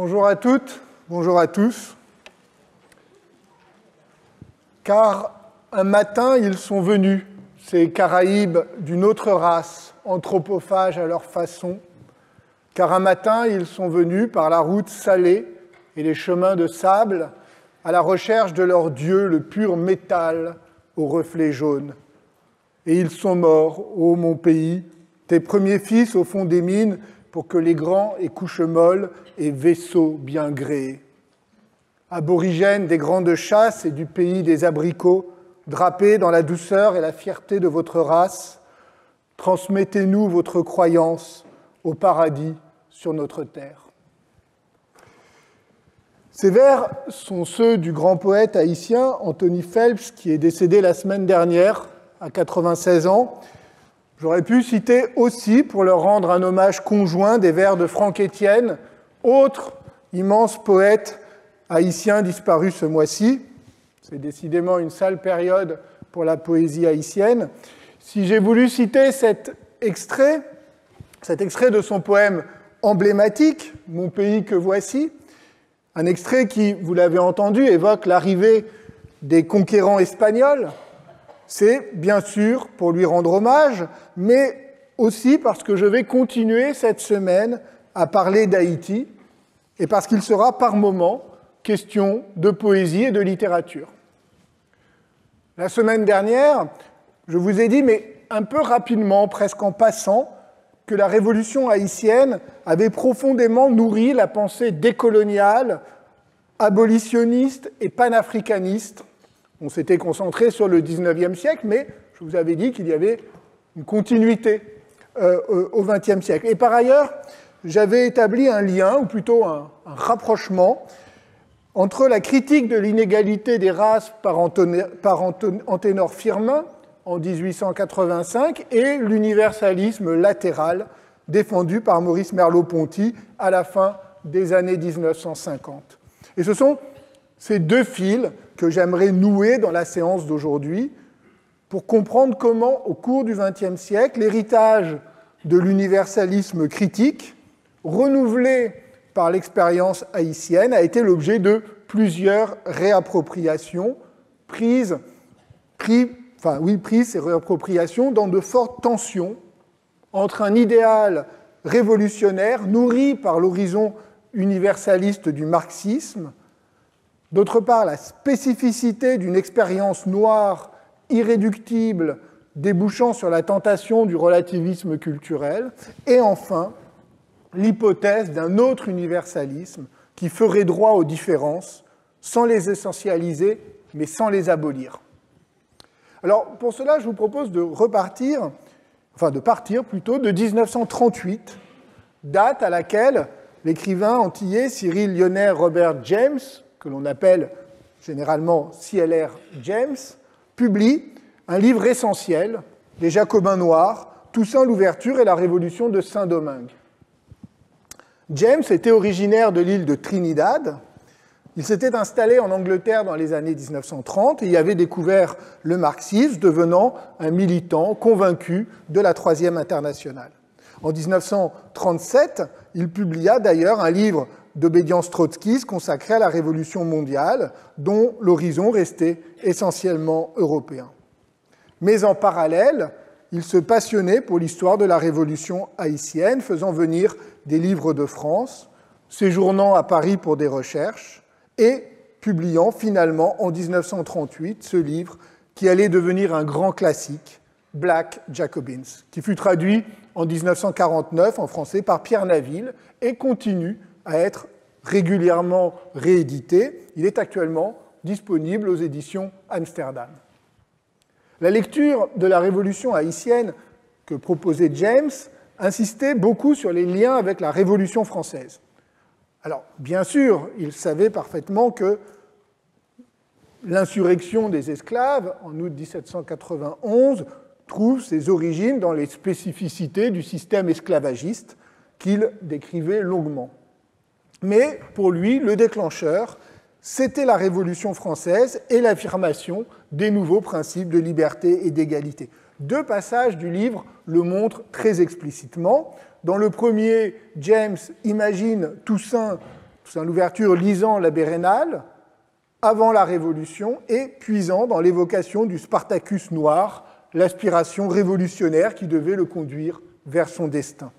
Bonjour à toutes, bonjour à tous. Car un matin, ils sont venus, ces Caraïbes d'une autre race, anthropophages à leur façon. Car un matin, ils sont venus par la route salée et les chemins de sable, à la recherche de leur Dieu, le pur métal aux reflets jaunes. Et ils sont morts, ô mon pays, tes premiers fils au fond des mines, pour que les grands aient couches molles et vaisseaux bien gréés. Aborigènes des grandes chasses et du pays des abricots, drapés dans la douceur et la fierté de votre race, transmettez-nous votre croyance au paradis sur notre terre. Ces vers sont ceux du grand poète haïtien Anthony Phelps, qui est décédé la semaine dernière, à 96 ans. J'aurais pu citer aussi, pour leur rendre un hommage conjoint, des vers de Franck Étienne, autre immense poète haïtien disparu ce mois-ci. C'est décidément une sale période pour la poésie haïtienne. Si j'ai voulu citer cet extrait de son poème emblématique, « Mon pays que voici », un extrait qui, vous l'avez entendu, évoque l'arrivée des conquérants espagnols, c'est bien sûr pour lui rendre hommage, mais aussi parce que je vais continuer cette semaine à parler d'Haïti et parce qu'il sera par moments question de poésie et de littérature. La semaine dernière, je vous ai dit, mais un peu rapidement, presque en passant, que la révolution haïtienne avait profondément nourri la pensée décoloniale, abolitionniste et panafricaniste. On s'était concentré sur le XIXe siècle, mais je vous avais dit qu'il y avait une continuité au XXe siècle. Et par ailleurs, j'avais établi un lien, ou plutôt un rapprochement, entre la critique de l'inégalité des races par Anténor Firmin en 1885 et l'universalisme latéral défendu par Maurice Merleau-Ponty à la fin des années 1950. Et ce sont ces deux fils que j'aimerais nouer dans la séance d'aujourd'hui pour comprendre comment, au cours du XXe siècle, l'héritage de l'universalisme critique, renouvelé par l'expérience haïtienne, a été l'objet de plusieurs réappropriations prises et réappropriations dans de fortes tensions entre un idéal révolutionnaire nourri par l'horizon universaliste du marxisme, d'autre part, la spécificité d'une expérience noire irréductible débouchant sur la tentation du relativisme culturel, et enfin, l'hypothèse d'un autre universalisme qui ferait droit aux différences sans les essentialiser, mais sans les abolir. Alors, pour cela, je vous propose de partir plutôt de 1938, date à laquelle l'écrivain antillais Cyril Lionner Robert James, que l'on appelle généralement CLR James, publie un livre essentiel, Les Jacobins noirs, Toussaint l'ouverture et la Révolution de Saint-Domingue. James était originaire de l'île de Trinidad. Il s'était installé en Angleterre dans les années 1930 et y avait découvert le marxisme, devenant un militant convaincu de la Troisième Internationale. En 1937, il publia d'ailleurs un livre d'obédience trotskiste consacré à la Révolution mondiale, dont l'horizon restait essentiellement européen. Mais en parallèle, il se passionnait pour l'histoire de la Révolution haïtienne, faisant venir des livres de France, séjournant à Paris pour des recherches, et publiant finalement en 1938 ce livre qui allait devenir un grand classique, Black Jacobins, qui fut traduit en 1949 en français par Pierre Naville et continue à être régulièrement réédité. Il est actuellement disponible aux éditions Amsterdam. La lecture de la Révolution haïtienne que proposait James insistait beaucoup sur les liens avec la Révolution française. Alors, bien sûr, il savait parfaitement que l'insurrection des esclaves, en août 1791, trouve ses origines dans les spécificités du système esclavagiste qu'il décrivait longuement. Mais pour lui, le déclencheur, c'était la Révolution française et l'affirmation des nouveaux principes de liberté et d'égalité. Deux passages du livre le montrent très explicitement. Dans le premier, James imagine Toussaint C'est l'ouverture lisant l'abbé Raynal avant la Révolution et puisant dans l'évocation du Spartacus noir, l'aspiration révolutionnaire qui devait le conduire vers son destin.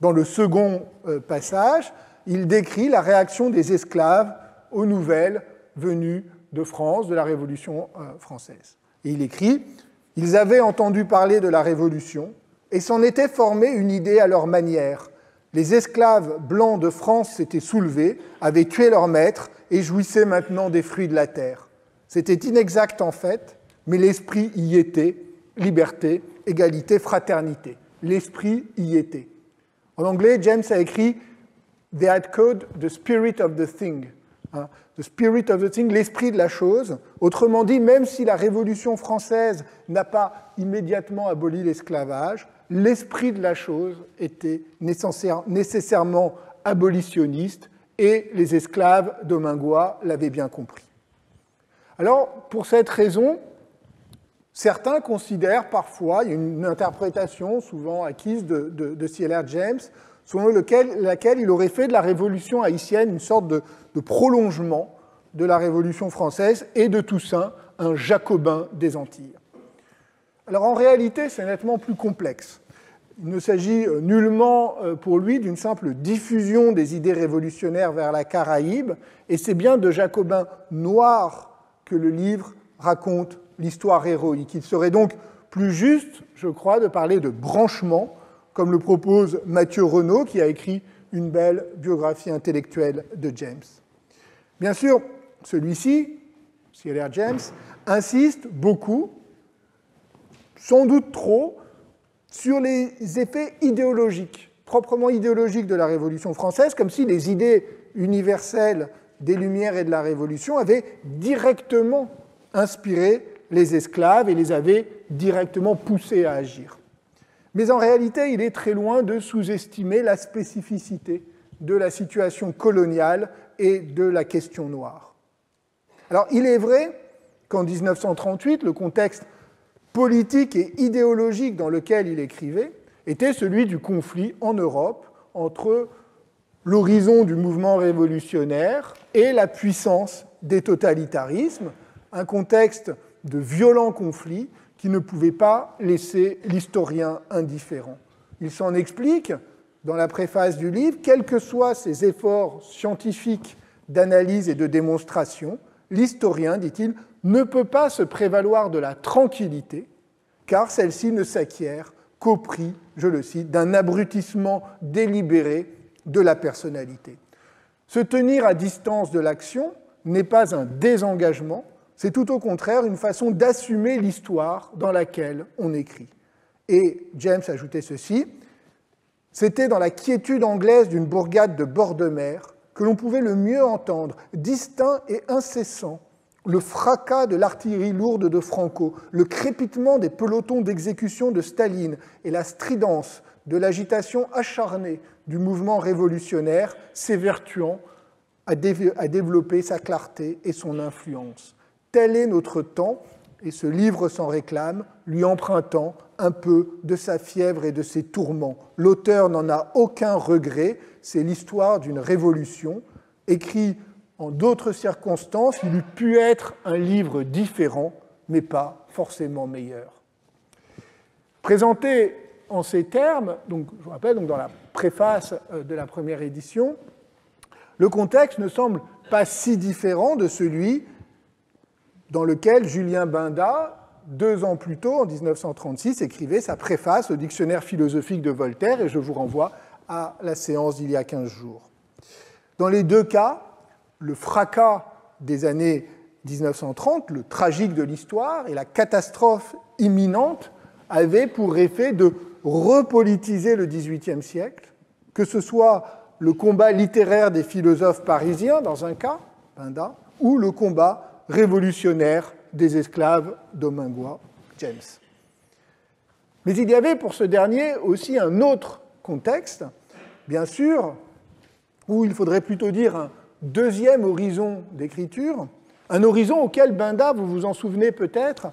Dans le second passage, il décrit la réaction des esclaves aux nouvelles venues de France, de la Révolution française. Et il écrit « Ils avaient entendu parler de la Révolution et s'en étaient formé une idée à leur manière. Les esclaves blancs de France s'étaient soulevés, avaient tué leur maître et jouissaient maintenant des fruits de la terre. C'était inexact en fait, mais l'esprit y était, liberté, égalité, fraternité. L'esprit y était. » En anglais, James a écrit « They had caught the spirit of the thing ». The spirit of the thing, l'esprit de la chose. Autrement dit, même si la Révolution française n'a pas immédiatement aboli l'esclavage, l'esprit de la chose était nécessairement abolitionniste et les esclaves domingois l'avaient bien compris. Alors, pour cette raison, certains considèrent parfois, il y a une interprétation souvent acquise de C.L.R. James, selon laquelle il aurait fait de la Révolution haïtienne une sorte de prolongement de la Révolution française et de Toussaint un jacobin des Antilles. Alors en réalité, c'est nettement plus complexe. Il ne s'agit nullement pour lui d'une simple diffusion des idées révolutionnaires vers la Caraïbe, et c'est bien de jacobins noirs que le livre raconte l'histoire héroïque. Il serait donc plus juste, je crois, de parler de branchement, comme le propose Mathieu Renaud, qui a écrit une belle biographie intellectuelle de James. Bien sûr, celui-ci, C.L.R. James, insiste beaucoup, sans doute trop, sur les effets idéologiques, proprement idéologiques de la Révolution française, comme si les idées universelles des Lumières et de la Révolution avaient directement inspiré les esclaves et les avaient directement poussés à agir. Mais en réalité, il est très loin de sous-estimer la spécificité de la situation coloniale et de la question noire. Alors, il est vrai qu'en 1938, le contexte politique et idéologique dans lequel il écrivait était celui du conflit en Europe entre l'horizon du mouvement révolutionnaire et la puissance des totalitarismes, un contexte de violents conflits qui ne pouvait pas laisser l'historien indifférent. Il s'en explique dans la préface du livre, quels que soient ses efforts scientifiques d'analyse et de démonstration, l'historien, dit-il, ne peut pas se prévaloir de la tranquillité, car celle-ci ne s'acquiert qu'au prix, je le cite, d'un abrutissement délibéré de la personnalité. Se tenir à distance de l'action n'est pas un désengagement, c'est tout au contraire une façon d'assumer l'histoire dans laquelle on écrit. Et James ajoutait ceci, « C'était dans la quiétude anglaise d'une bourgade de bord de mer que l'on pouvait le mieux entendre, distinct et incessant, le fracas de l'artillerie lourde de Franco, le crépitement des pelotons d'exécution de Staline et la stridence de l'agitation acharnée du mouvement révolutionnaire s'évertuant à développer sa clarté et son influence. Tel est notre temps, et ce livre s'en réclame, lui empruntant un peu de sa fièvre et de ses tourments. L'auteur n'en a aucun regret, c'est l'histoire d'une révolution. Écrit en d'autres circonstances, il eût pu être un livre différent, mais pas forcément meilleur. Présenté en ces termes, donc, je vous rappelle, donc dans la préface de la première édition, le contexte ne semble pas si différent de celui dans lequel Julien Binda, 2 ans plus tôt, en 1936, écrivait sa préface au dictionnaire philosophique de Voltaire, et je vous renvoie à la séance d'il y a 15 jours. Dans les deux cas, le fracas des années 1930, le tragique de l'histoire et la catastrophe imminente avaient pour effet de repolitiser le XVIIIe siècle, que ce soit le combat littéraire des philosophes parisiens, dans un cas, Binda, ou le combat révolutionnaire des esclaves domingois, James. Mais il y avait pour ce dernier aussi un autre contexte, bien sûr, où il faudrait plutôt dire un deuxième horizon d'écriture, un horizon auquel Binda, vous vous en souvenez peut-être,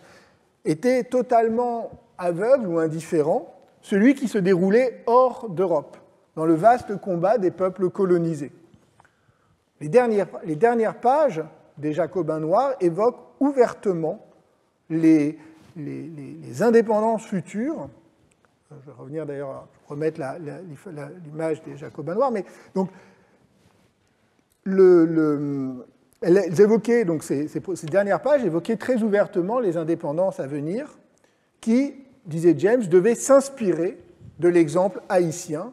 était totalement aveugle ou indifférent, celui qui se déroulait hors d'Europe, dans le vaste combat des peuples colonisés. Les dernières pages des Jacobins noirs évoquent ouvertement les indépendances futures. Je vais revenir d'ailleurs, remettre l'image des Jacobins noirs, mais donc elles évoquaient, donc ces dernières pages évoquaient très ouvertement les indépendances à venir qui, disait James, devaient s'inspirer de l'exemple haïtien,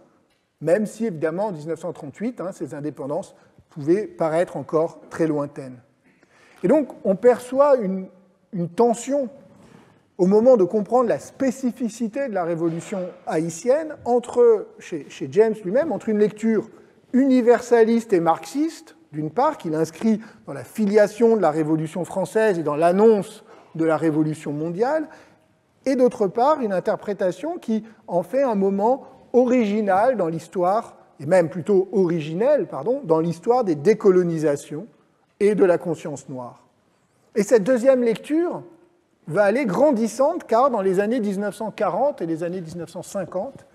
même si évidemment en 1938, ces indépendances pouvaient paraître encore très lointaines. Et donc on perçoit une tension au moment de comprendre la spécificité de la révolution haïtienne chez James lui-même, entre une lecture universaliste et marxiste, d'une part, qu'il inscrit dans la filiation de la Révolution française et dans l'annonce de la Révolution mondiale, et d'autre part, une interprétation qui en fait un moment original dans l'histoire, et même plutôt originel, dans l'histoire des décolonisations et de la conscience noire. Et cette deuxième lecture va aller grandissante, car dans les années 1940 et les années 1950,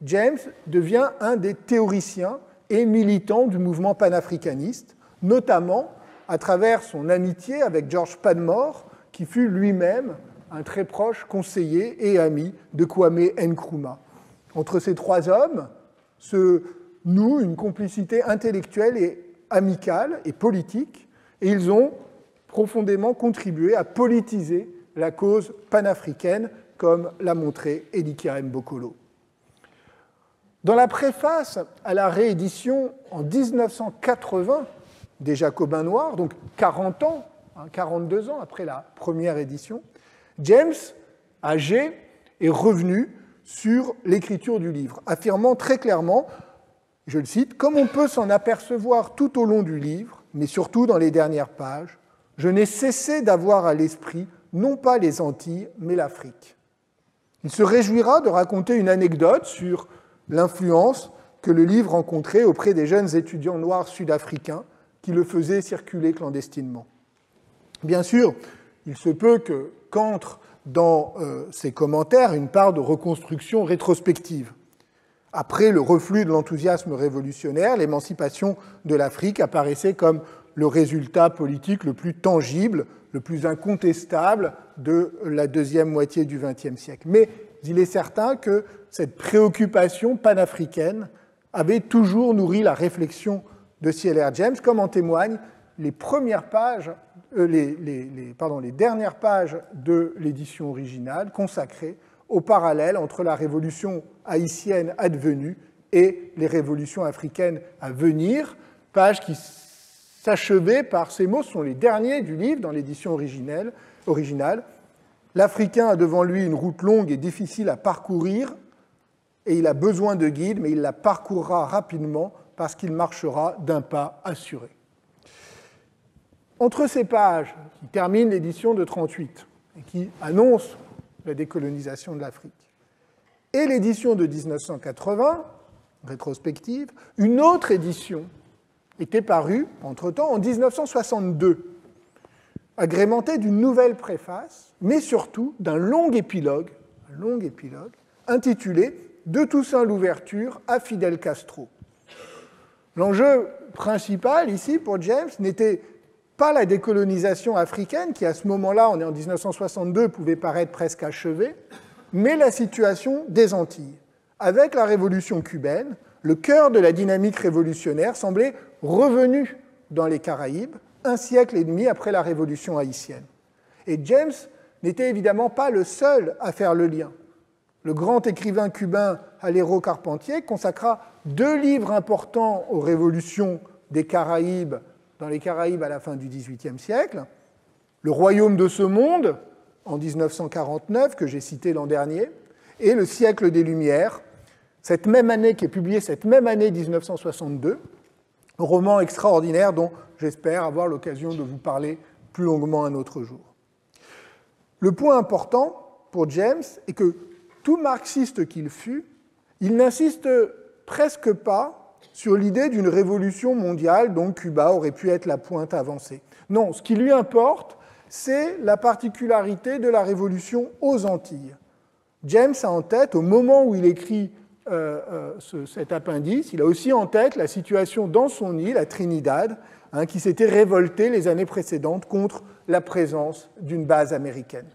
James devient un des théoriciens et militants du mouvement panafricaniste, notamment à travers son amitié avec George Padmore, qui fut lui-même un très proche conseiller et ami de Kwame Nkrumah. Entre ces trois hommes se noue une complicité intellectuelle et amicale et politique, et ils ont profondément contribué à politiser la cause panafricaine, comme l'a montré Edikiarem Bokolo. Dans la préface à la réédition en 1980 des Jacobins noirs, donc 40 ans, 42 ans après la première édition, James, âgé, est revenu sur l'écriture du livre, affirmant très clairement, je le cite, « Comme on peut s'en apercevoir tout au long du livre, mais surtout dans les dernières pages, je n'ai cessé d'avoir à l'esprit non pas les Antilles, mais l'Afrique. Il se réjouira de raconter une anecdote sur l'influence que le livre rencontrait auprès des jeunes étudiants noirs sud-africains qui le faisaient circuler clandestinement. Bien sûr, il se peut qu'entre dans ces commentaires une part de reconstruction rétrospective. Après le reflux de l'enthousiasme révolutionnaire, l'émancipation de l'Afrique apparaissait comme le résultat politique le plus tangible, le plus incontestable de la deuxième moitié du XXe siècle. Mais il est certain que cette préoccupation panafricaine avait toujours nourri la réflexion de C.L.R. James, comme en témoignent les dernières pages de l'édition originale consacrées au parallèle entre la révolution haïtienne advenue et les révolutions africaines à venir, pages qui s'achevaient par ces mots, ce sont les derniers du livre dans l'édition originale. L'Africain a devant lui une route longue et difficile à parcourir, et il a besoin de guide, mais il la parcourra rapidement parce qu'il marchera d'un pas assuré. Entre ces pages qui terminent l'édition de 1938 et qui annoncent la décolonisation de l'Afrique, et l'édition de 1980, rétrospective, une autre édition était parue, entre-temps, en 1962, agrémentée d'une nouvelle préface, mais surtout d'un long épilogue intitulé « De Toussaint l'ouverture à Fidel Castro ». L'enjeu principal ici pour James n'était pas la décolonisation africaine, qui à ce moment-là, on est en 1962, pouvait paraître presque achevée, mais la situation des Antilles. Avec la révolution cubaine, le cœur de la dynamique révolutionnaire semblait revenu dans les Caraïbes, un siècle et demi après la révolution haïtienne. Et James n'était évidemment pas le seul à faire le lien. Le grand écrivain cubain Alero Carpentier consacra 2 livres importants aux révolutions des Caraïbes, dans les Caraïbes à la fin du XVIIIe siècle, Le Royaume de ce monde, en 1949, que j'ai cité l'an dernier, et Le siècle des Lumières, cette même année, qui est publié cette même année 1962, roman extraordinaire dont j'espère avoir l'occasion de vous parler plus longuement un autre jour. Le point important pour James est que, tout marxiste qu'il fût, il n'insiste presque pas sur l'idée d'une révolution mondiale dont Cuba aurait pu être la pointe avancée. Non, ce qui lui importe, c'est la particularité de la révolution aux Antilles. James a en tête, au moment où il écrit cet appendice, il a aussi en tête la situation dans son île, à Trinidad, qui s'était révoltée les années précédentes contre la présence d'une base américaine.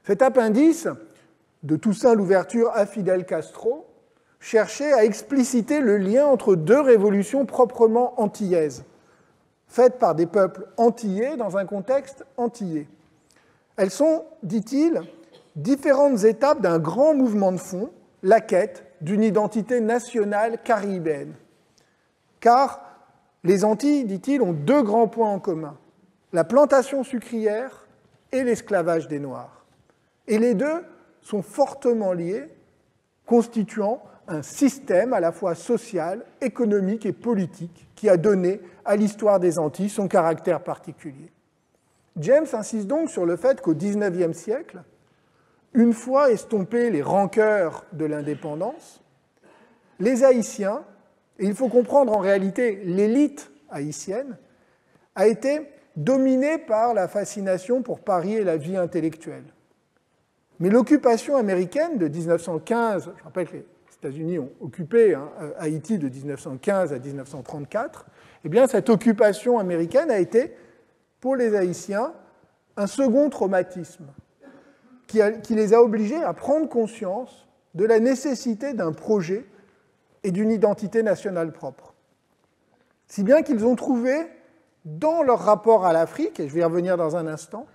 Cet appendice de Toussaint Louverture à Fidel Castro cherchait à expliciter le lien entre deux révolutions proprement antillaises, faites par des peuples antillais dans un contexte antillais. Elles sont, dit-il, différentes étapes d'un grand mouvement de fond, la quête d'une identité nationale caribéenne. Car les Antilles, dit-il, ont deux grands points en commun, la plantation sucrière et l'esclavage des Noirs. Et les deux sont fortement liés, constituant un système à la fois social, économique et politique qui a donné à l'histoire des Antilles son caractère particulier. James insiste donc sur le fait qu'au XIXe siècle, une fois estompées les rancœurs de l'indépendance, les Haïtiens, et il faut comprendre en réalité l'élite haïtienne, a été dominée par la fascination pour Paris et la vie intellectuelle. Mais l'occupation américaine de 1915, je rappelle que les États-Unis ont occupé Haïti de 1915 à 1934, eh bien cette occupation américaine a été, pour les Haïtiens, un second traumatisme qui les a obligés à prendre conscience de la nécessité d'un projet et d'une identité nationale propre. Si bien qu'ils ont trouvé, dans leur rapport à l'Afrique, et je vais y revenir dans un instant,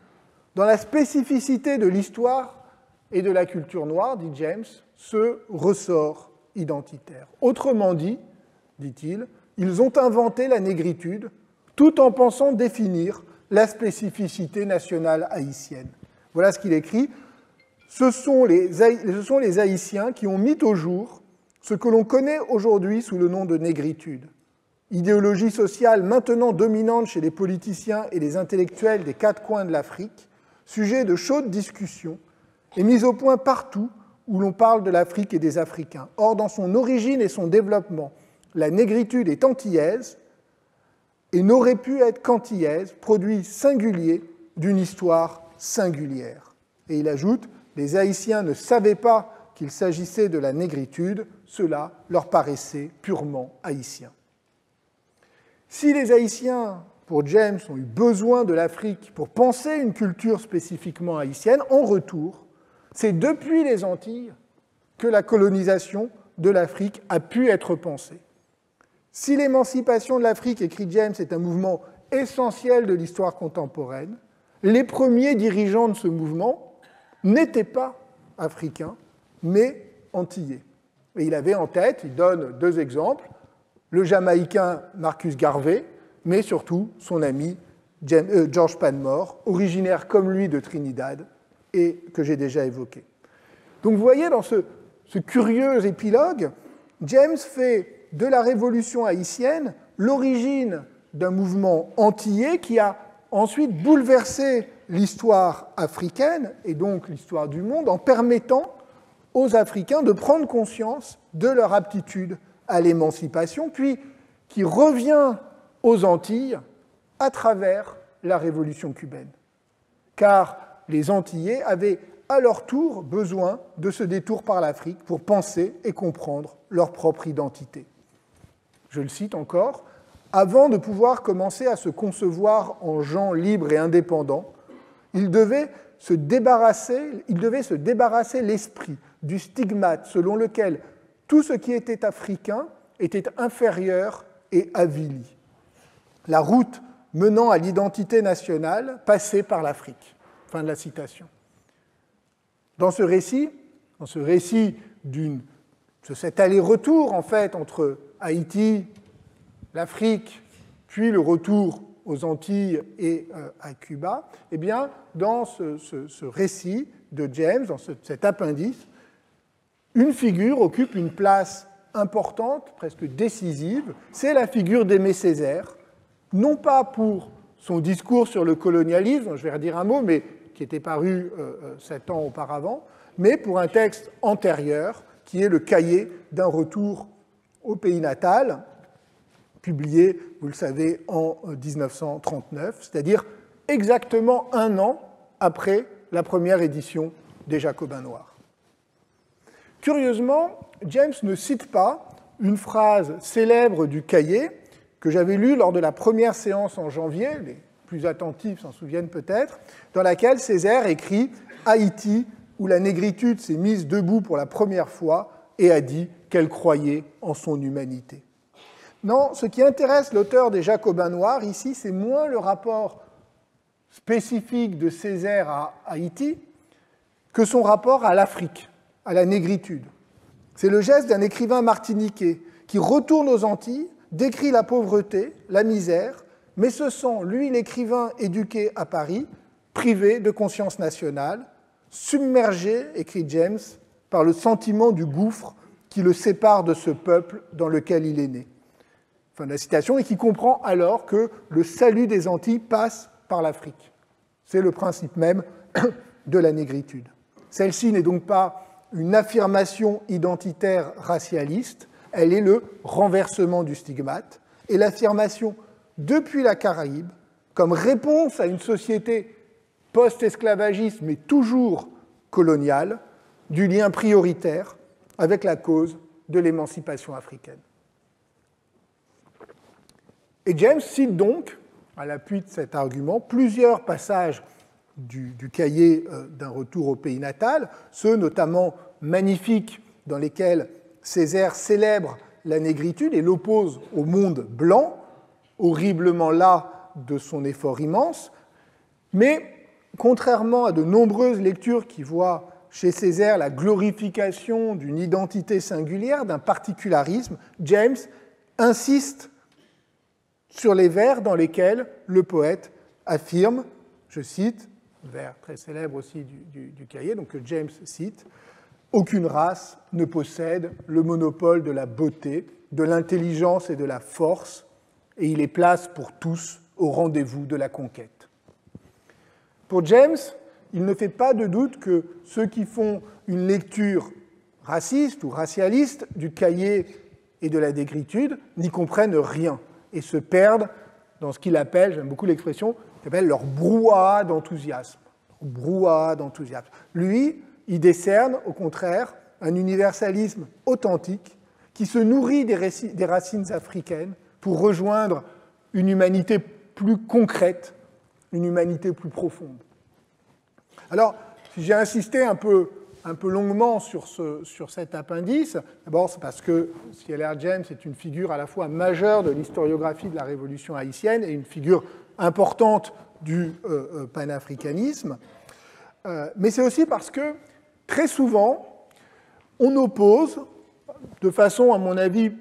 dans la spécificité de l'histoire et de la culture noire, dit James, ce ressort identitaire. Autrement dit, dit-il, ils ont inventé la négritude tout en pensant définir la spécificité nationale haïtienne. Voilà ce qu'il écrit. Ce sont les Haïtiens qui ont mis au jour ce que l'on connaît aujourd'hui sous le nom de négritude. Idéologie sociale maintenant dominante chez les politiciens et les intellectuels des quatre coins de l'Afrique, sujet de chaudes discussions, et mise au point partout où l'on parle de l'Afrique et des Africains. Or, dans son origine et son développement, la négritude est antillaise et n'aurait pu être qu'antillaise, produit singulier d'une histoire singulière. Et il ajoute, les Haïtiens ne savaient pas qu'il s'agissait de la négritude, cela leur paraissait purement haïtien. Si les Haïtiens, pour James, ont eu besoin de l'Afrique pour penser une culture spécifiquement haïtienne, en retour, c'est depuis les Antilles que la colonisation de l'Afrique a pu être pensée. Si l'émancipation de l'Afrique, écrit James, est un mouvement essentiel de l'histoire contemporaine, les premiers dirigeants de ce mouvement n'étaient pas africains, mais antillais. Et il avait en tête, il donne deux exemples, le Jamaïcain Marcus Garvey, mais surtout son ami George Panmure, originaire comme lui de Trinidad, et que j'ai déjà évoqué. Donc vous voyez, dans ce curieux épilogue, James fait de la révolution haïtienne l'origine d'un mouvement antillais qui a ensuite bouleversé l'histoire africaine, et donc l'histoire du monde, en permettant aux Africains de prendre conscience de leur aptitude à l'émancipation, puis qui revient aux Antilles à travers la révolution cubaine. Car les Antillais avaient à leur tour besoin de ce détour par l'Afrique pour penser et comprendre leur propre identité. Je le cite encore, « Avant de pouvoir commencer à se concevoir en gens libres et indépendants, il devait se débarrasser l'esprit du stigmate selon lequel tout ce qui était africain était inférieur et avili. La route menant à l'identité nationale passait par l'Afrique. » Fin de la citation. Dans ce récit de cet aller-retour en fait entre Haïti, l'Afrique, puis le retour aux Antilles et à Cuba, eh bien, dans ce récit de James, dans cet appendice, une figure occupe une place importante, presque décisive, c'est la figure d'Aimé Césaire, non pas pour son discours sur le colonialisme, dont je vais redire un mot, mais qui était paru 7 ans auparavant, mais pour un texte antérieur, qui est le cahier d'un retour au pays natal, publié, vous le savez, en 1939, c'est-à-dire exactement un an après la première édition des Jacobins noirs. Curieusement, James ne cite pas une phrase célèbre du cahier que j'avais lue lors de la première séance en janvier, les plus attentifs s'en souviennent peut-être, dans laquelle Césaire écrit « Haïti, où la négritude s'est mise debout pour la première fois et a dit qu'elle croyait en son humanité ». Non, ce qui intéresse l'auteur des Jacobins noirs ici, c'est moins le rapport spécifique de Césaire à Haïti que son rapport à l'Afrique, à la négritude. C'est le geste d'un écrivain martiniquais qui retourne aux Antilles, décrit la pauvreté, la misère, mais se sent, lui l'écrivain éduqué à Paris, privé de conscience nationale, submergé, écrit James, par le sentiment du gouffre qui le sépare de ce peuple dans lequel il est né. Fin de la citation, et qui comprend alors que le salut des Antilles passe par l'Afrique. C'est le principe même de la négritude. Celle-ci n'est donc pas une affirmation identitaire racialiste, elle est le renversement du stigmate et l'affirmation depuis la Caraïbe comme réponse à une société post-esclavagiste mais toujours coloniale du lien prioritaire avec la cause de l'émancipation africaine. Et James cite donc, à l'appui de cet argument, plusieurs passages du cahier d'un retour au pays natal, ceux notamment magnifiques dans lesquels Césaire célèbre la négritude et l'oppose au monde blanc, horriblement las de son effort immense, mais contrairement à de nombreuses lectures qui voient chez Césaire la glorification d'une identité singulière, d'un particularisme, James insiste sur les vers dans lesquels le poète affirme, je cite, vers très célèbre aussi du cahier, donc que James cite, « Aucune race ne possède le monopole de la beauté, de l'intelligence et de la force, et il est place pour tous au rendez-vous de la conquête. » Pour James, il ne fait pas de doute que ceux qui font une lecture raciste ou racialiste du cahier et de la négritude n'y comprennent rien et se perdent dans ce qu'il appelle, j'aime beaucoup l'expression, qu'il appelle leur brouhaha d'enthousiasme. Brouhaha d'enthousiasme. Lui, il décerne, au contraire, un universalisme authentique qui se nourrit des racines africaines pour rejoindre une humanité plus concrète, une humanité plus profonde. Alors, si j'ai insisté un peu longuement sur cet appendice, d'abord c'est parce que C.L.R. James est une figure à la fois majeure de l'historiographie de la Révolution haïtienne et une figure importante du panafricanisme, mais c'est aussi parce que très souvent, on oppose, de façon à mon avis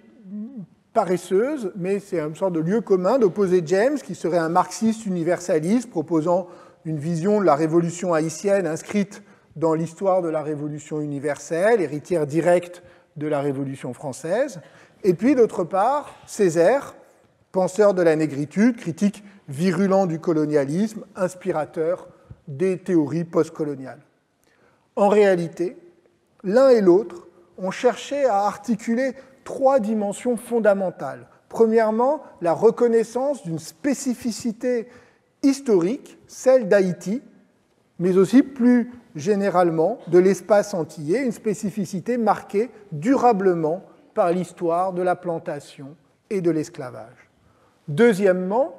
paresseuse, mais c'est une sorte de lieu commun d'opposer James, qui serait un marxiste universaliste proposant une vision de la révolution haïtienne inscrite dans l'histoire de la révolution universelle, héritière directe de la révolution française, et puis d'autre part, Césaire, penseur de la négritude, critique virulent du colonialisme, inspirateur des théories postcoloniales. En réalité, l'un et l'autre ont cherché à articuler trois dimensions fondamentales. Premièrement, la reconnaissance d'une spécificité historique, celle d'Haïti, mais aussi plus généralement de l'espace antillais, une spécificité marquée durablement par l'histoire de la plantation et de l'esclavage. Deuxièmement,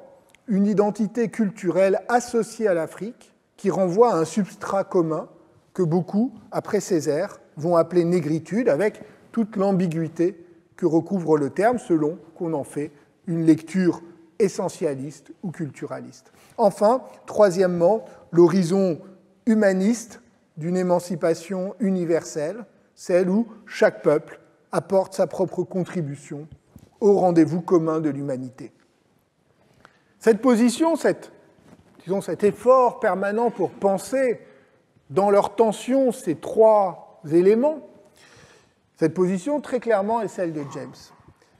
une identité culturelle associée à l'Afrique qui renvoie à un substrat commun que beaucoup, après Césaire, vont appeler négritude, avec toute l'ambiguïté que recouvre le terme, selon qu'on en fait une lecture essentialiste ou culturaliste. Enfin, troisièmement, l'horizon humaniste d'une émancipation universelle, celle où chaque peuple apporte sa propre contribution au rendez-vous commun de l'humanité. Cette position, cet effort permanent pour penser dans leur tension ces trois éléments, cette position très clairement est celle de James.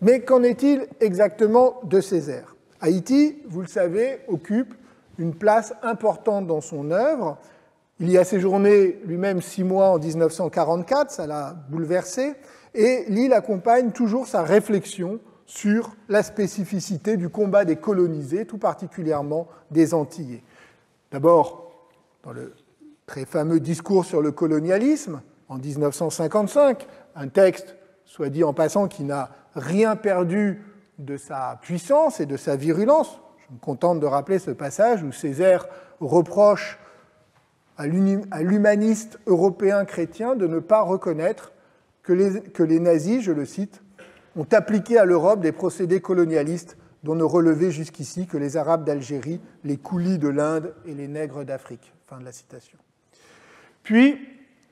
Mais qu'en est-il exactement de Césaire ? Haïti, vous le savez, occupe une place importante dans son œuvre. Il y a séjourné lui-même 6 mois en 1944, ça l'a bouleversé, et l'île accompagne toujours sa réflexion sur la spécificité du combat des colonisés, tout particulièrement des Antillais. D'abord, dans le très fameux discours sur le colonialisme, en 1955, un texte, soit dit en passant, qui n'a rien perdu de sa puissance et de sa virulence. Je me contente de rappeler ce passage où Césaire reproche à l'humaniste européen chrétien de ne pas reconnaître que les nazis, je le cite, ont appliqué à l'Europe des procédés colonialistes dont ne relevaient jusqu'ici que les Arabes d'Algérie, les coulis de l'Inde et les nègres d'Afrique. Fin de la citation. Puis,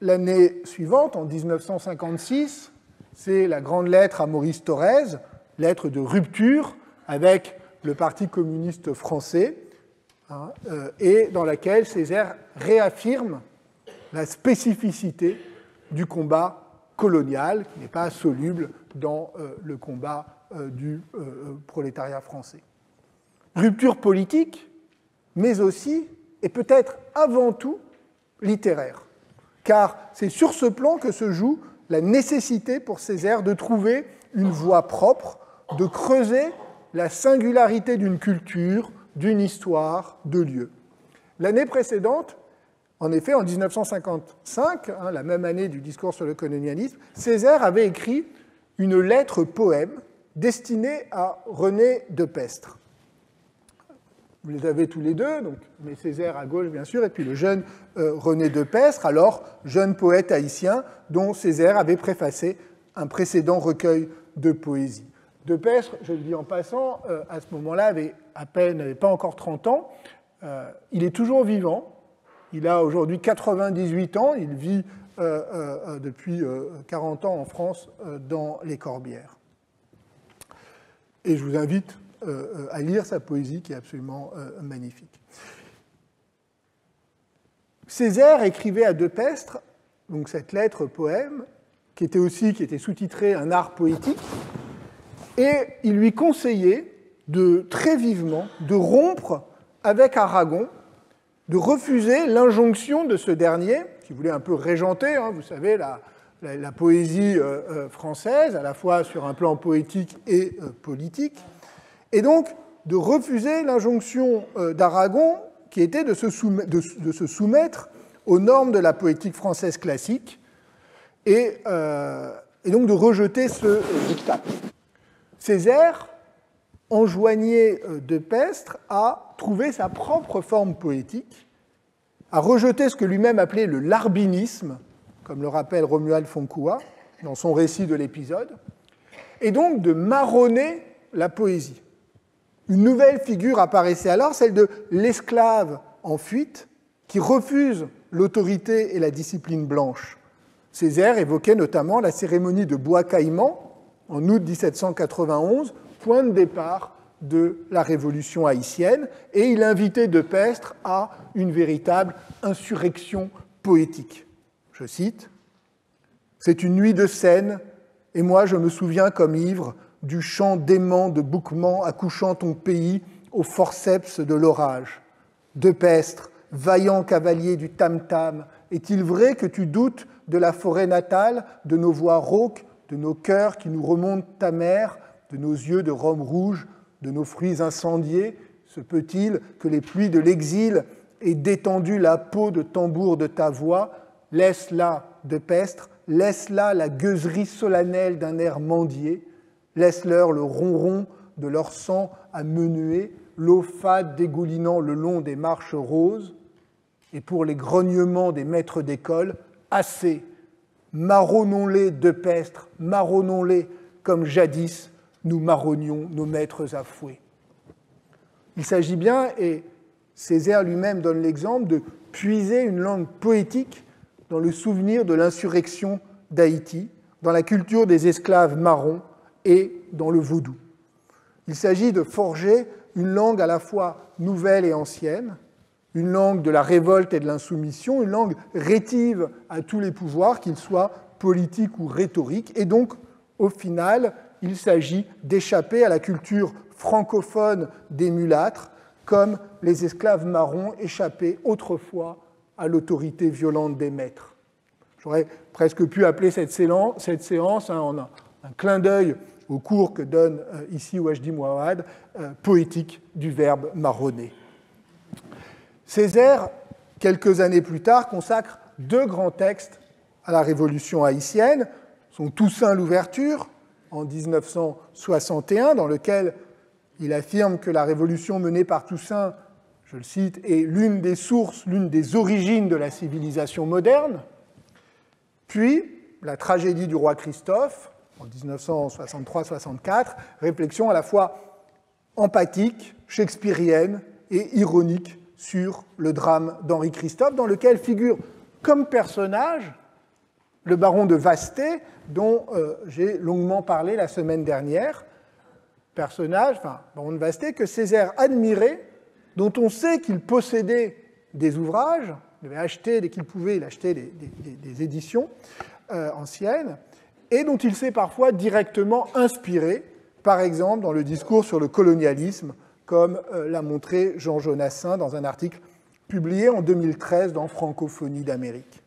l'année suivante, en 1956, c'est la grande lettre à Maurice Thorez, lettre de rupture avec le Parti communiste français, et dans laquelle Césaire réaffirme la spécificité du combat colonial, qui n'est pas soluble dans le combat du prolétariat français. Rupture politique, mais aussi, et peut-être avant tout, littéraire. Car c'est sur ce plan que se joue la nécessité pour Césaire de trouver une voie propre, de creuser la singularité d'une culture, d'une histoire, de lieux. L'année précédente, en effet, en 1955, la même année du discours sur le colonialisme, Césaire avait écrit une lettre-poème destinée à René de Pestre. Vous les avez tous les deux, donc, mais Césaire à gauche, bien sûr, et puis le jeune René de Pestre, alors jeune poète haïtien, dont Césaire avait préfacé un précédent recueil de poésie. De Pestre, je le dis en passant, à ce moment-là, n'avait pas encore 30 ans. Il est toujours vivant. Il a aujourd'hui 98 ans. Il vit depuis 40 ans en France dans les Corbières. Et je vous invite à lire sa poésie qui est absolument magnifique. Césaire écrivait à De Pestre donc cette lettre-poème qui était sous-titrée « Un art poétique », et il lui conseillait très vivement de rompre avec Aragon, de refuser l'injonction de ce dernier, qui voulait un peu régenter, vous savez, la poésie française, à la fois sur un plan poétique et politique, et donc de refuser l'injonction d'Aragon, qui était de se soumettre aux normes de la poétique française classique, et donc de rejeter ce diktat. Césaire enjoignait De Pestre à trouver sa propre forme poétique, à rejeter ce que lui-même appelait le larbinisme, comme le rappelle Romuald Foncouat dans son récit de l'épisode, et donc de marronner la poésie. Une nouvelle figure apparaissait alors, celle de l'esclave en fuite, qui refuse l'autorité et la discipline blanche. Césaire évoquait notamment la cérémonie de Bois-Caïman, en août 1791, point de départ de la révolution haïtienne, et il invitait De Pestre à une véritable insurrection poétique. Je cite, « C'est une nuit de scène, et moi je me souviens comme ivre du chant dément de Bouquement accouchant ton pays au forceps de l'orage. De Pestre, vaillant cavalier du tam-tam, est-il vrai que tu doutes de la forêt natale, de nos voix rauques, de nos cœurs qui nous remontent ta mer, de nos yeux de rhum rouge, de nos fruits incendiés, se peut-il que les pluies de l'exil aient détendu la peau de tambour de ta voix, laisse-la, De Pestre, laisse-la la gueuserie solennelle d'un air mendier, laisse-leur le ronron de leur sang à menuer, l'eau fade dégoulinant le long des marches roses, et pour les grognements des maîtres d'école, assez, marronnons-les De Pestre, marronnons-les comme jadis nous marronnions nos maîtres à fouet. Il s'agit bien, et Césaire lui-même donne l'exemple, de puiser une langue poétique dans le souvenir de l'insurrection d'Haïti, dans la culture des esclaves marrons et dans le vaudou. Il s'agit de forger une langue à la fois nouvelle et ancienne, une langue de la révolte et de l'insoumission, une langue rétive à tous les pouvoirs, qu'ils soient politiques ou rhétoriques, et donc, au final, il s'agit d'échapper à la culture francophone des mulâtres, comme les esclaves marrons échappaient autrefois à l'autorité violente des maîtres. J'aurais presque pu appeler cette séance en un clin d'œil au cours que donne ici Wajdi Mouawad, poétique du verbe marronner. Césaire, quelques années plus tard, consacre 2 grands textes à la Révolution haïtienne, son Toussaint l'ouverture, en 1961, dans lequel il affirme que la révolution menée par Toussaint, je le cite, est l'une des sources, l'une des origines de la civilisation moderne. Puis, la tragédie du roi Christophe, en 1963-64, réflexion à la fois empathique, shakespearienne et ironique sur le drame d'Henri Christophe, dans lequel figure comme personnage le baron de Vasté, dont j'ai longuement parlé la semaine dernière, personnage, baron de Vasté, que Césaire admirait, dont on sait qu'il possédait des ouvrages, il avait acheté, dès qu'il pouvait, il achetait des éditions anciennes, et dont il s'est parfois directement inspiré, par exemple dans le discours sur le colonialisme, comme l'a montré Jean Jonassin dans un article publié en 2013 dans Francophonie d'Amérique.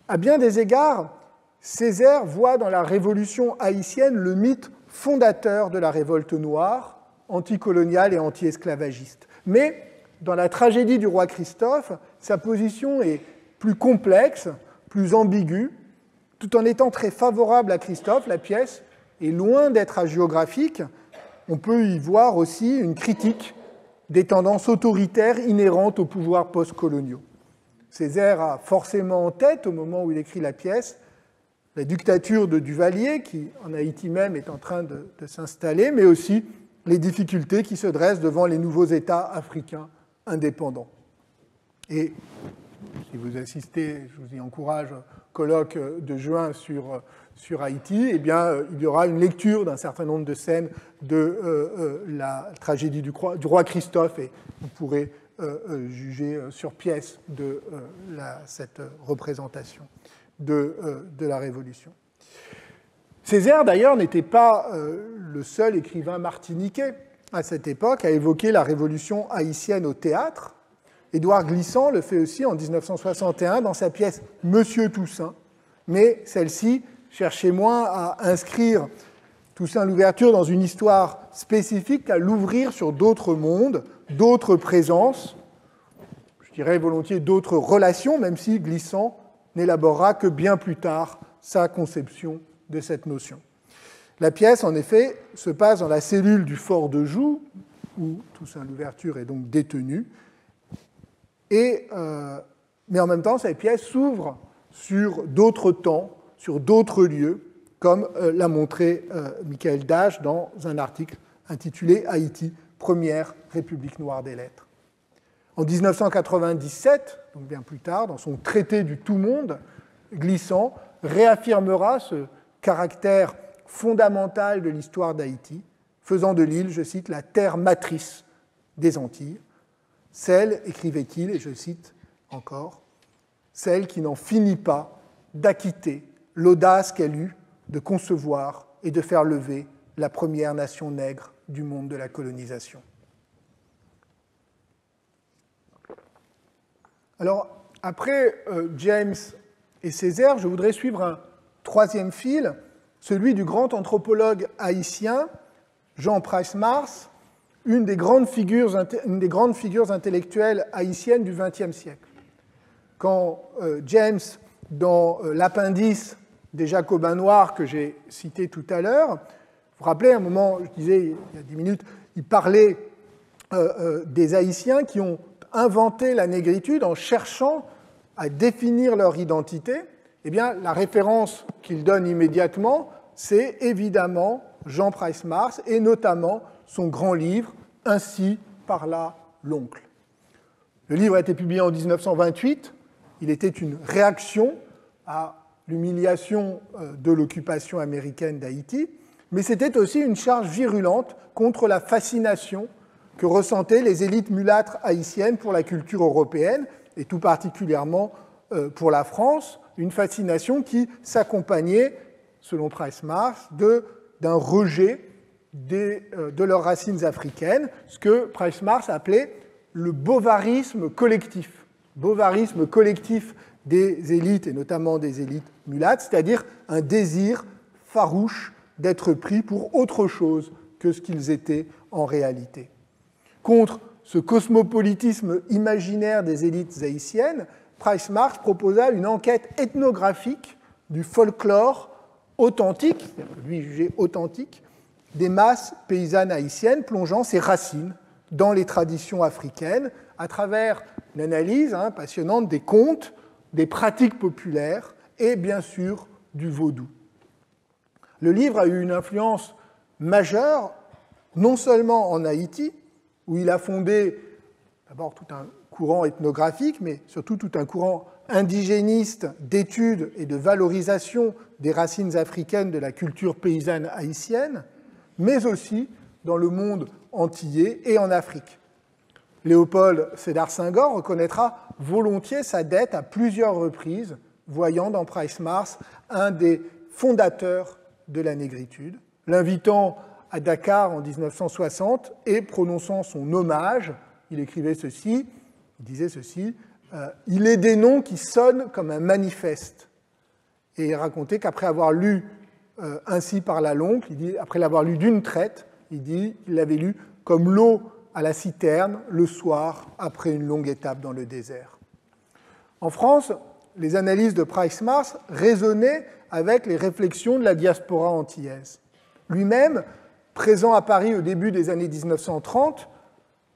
À bien des égards, Césaire voit dans la révolution haïtienne le mythe fondateur de la révolte noire, anticoloniale et anti-esclavagiste. Mais dans la tragédie du roi Christophe, sa position est plus complexe, plus ambiguë. Tout en étant très favorable à Christophe, la pièce est loin d'être hagiographique. On peut y voir aussi une critique des tendances autoritaires inhérentes aux pouvoirs postcoloniaux. Césaire a forcément en tête, au moment où il écrit la pièce, la dictature de Duvalier, qui en Haïti même est en train de s'installer, mais aussi les difficultés qui se dressent devant les nouveaux États africains indépendants. Et si vous assistez, je vous y encourage, au colloque de juin sur Haïti, eh bien, il y aura une lecture d'un certain nombre de scènes de la tragédie du roi Christophe, et vous pourrez juger sur pièce de cette représentation de la Révolution. Césaire, d'ailleurs, n'était pas le seul écrivain martiniquais à cette époque à évoquer la Révolution haïtienne au théâtre. Édouard Glissant le fait aussi en 1961 dans sa pièce « Monsieur Toussaint », mais celle-ci cherchait moins à inscrire Toussaint l'ouverture dans une histoire spécifique qu'à l'ouvrir sur d'autres mondes, d'autres présences, je dirais volontiers d'autres relations, même si Glissant n'élaborera que bien plus tard sa conception de cette notion. La pièce, en effet, se passe dans la cellule du fort de Joux, où Toussaint l'ouverture est donc détenu, mais en même temps, cette pièce s'ouvre sur d'autres temps, sur d'autres lieux, comme l'a montré Michael Dache dans un article intitulé « Haïti, première république noire des lettres ». En 1997, donc bien plus tard, dans son traité du tout-monde, Glissant réaffirmera ce caractère fondamental de l'histoire d'Haïti, faisant de l'île, je cite, la terre matrice des Antilles, celle, écrivait-il, et je cite encore, celle qui n'en finit pas d'acquitter l'audace qu'elle eut de concevoir et de faire lever la première nation nègre du monde de la colonisation. Alors, après James et Césaire, je voudrais suivre un troisième fil, celui du grand anthropologue haïtien Jean Price-Mars, une des grandes figures intellectuelles haïtiennes du XXe siècle. Quand James, dans l'appendice des Jacobins noirs que j'ai cité tout à l'heure, vous vous rappelez, à un moment, je disais il y a 10 minutes, il parlait des Haïtiens qui ont inventé la négritude en cherchant à définir leur identité. Eh bien, la référence qu'il donne immédiatement, c'est évidemment Jean Price-Mars et notamment son grand livre « Ainsi parla l'oncle ». Le livre a été publié en 1928. Il était une réaction à l'humiliation de l'occupation américaine d'Haïti, mais c'était aussi une charge virulente contre la fascination que ressentaient les élites mulâtres haïtiennes pour la culture européenne, et tout particulièrement pour la France, une fascination qui s'accompagnait, selon Price-Mars, d'un rejet de leurs racines africaines, ce que Price-Mars appelait le bovarisme collectif. Bovarisme collectif des élites, et notamment des élites mulattes, c'est-à-dire un désir farouche d'être pris pour autre chose que ce qu'ils étaient en réalité. Contre ce cosmopolitisme imaginaire des élites haïtiennes, Price-Marx proposa une enquête ethnographique du folklore authentique, lui jugé authentique, des masses paysannes haïtiennes, plongeant ses racines dans les traditions africaines à travers une analyse passionnante des contes, des pratiques populaires et bien sûr du vaudou. Le livre a eu une influence majeure, non seulement en Haïti, où il a fondé d'abord tout un courant ethnographique, mais surtout tout un courant indigéniste d'études et de valorisation des racines africaines de la culture paysanne haïtienne, mais aussi dans le monde antillais et en Afrique. Léopold Sédar Senghor reconnaîtra volontiers sa dette à plusieurs reprises, voyant dans Price-Marx un des fondateurs de la négritude, l'invitant à Dakar en 1960 et prononçant son hommage, il écrivait ceci, il disait ceci, « Il est des noms qui sonnent comme un manifeste ». Et il racontait qu'après avoir lu ainsi par la longue, il dit, après l'avoir lu d'une traite, il l'avait lu comme l'eau à la citerne le soir après une longue étape dans le désert. En France, les analyses de Price-Marx résonnaient avec les réflexions de la diaspora antillaise. Lui-même, présent à Paris au début des années 1930,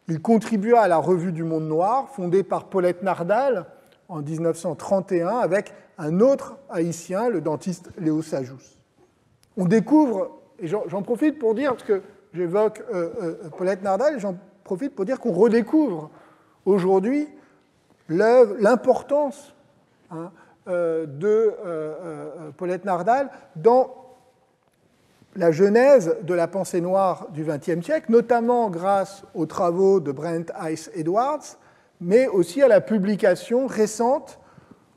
il contribua à la Revue du Monde Noir, fondée par Paulette Nardal en 1931, avec un autre haïtien, le dentiste Léo Sajous. On découvre, et j'en profite pour dire, parce que j'évoque Paulette Nardal, j'en profite pour dire qu'on redécouvre aujourd'hui l'importance de Paulette Nardal dans la genèse de la pensée noire du XXe siècle, notamment grâce aux travaux de Brent Ice Edwards, mais aussi à la publication récente,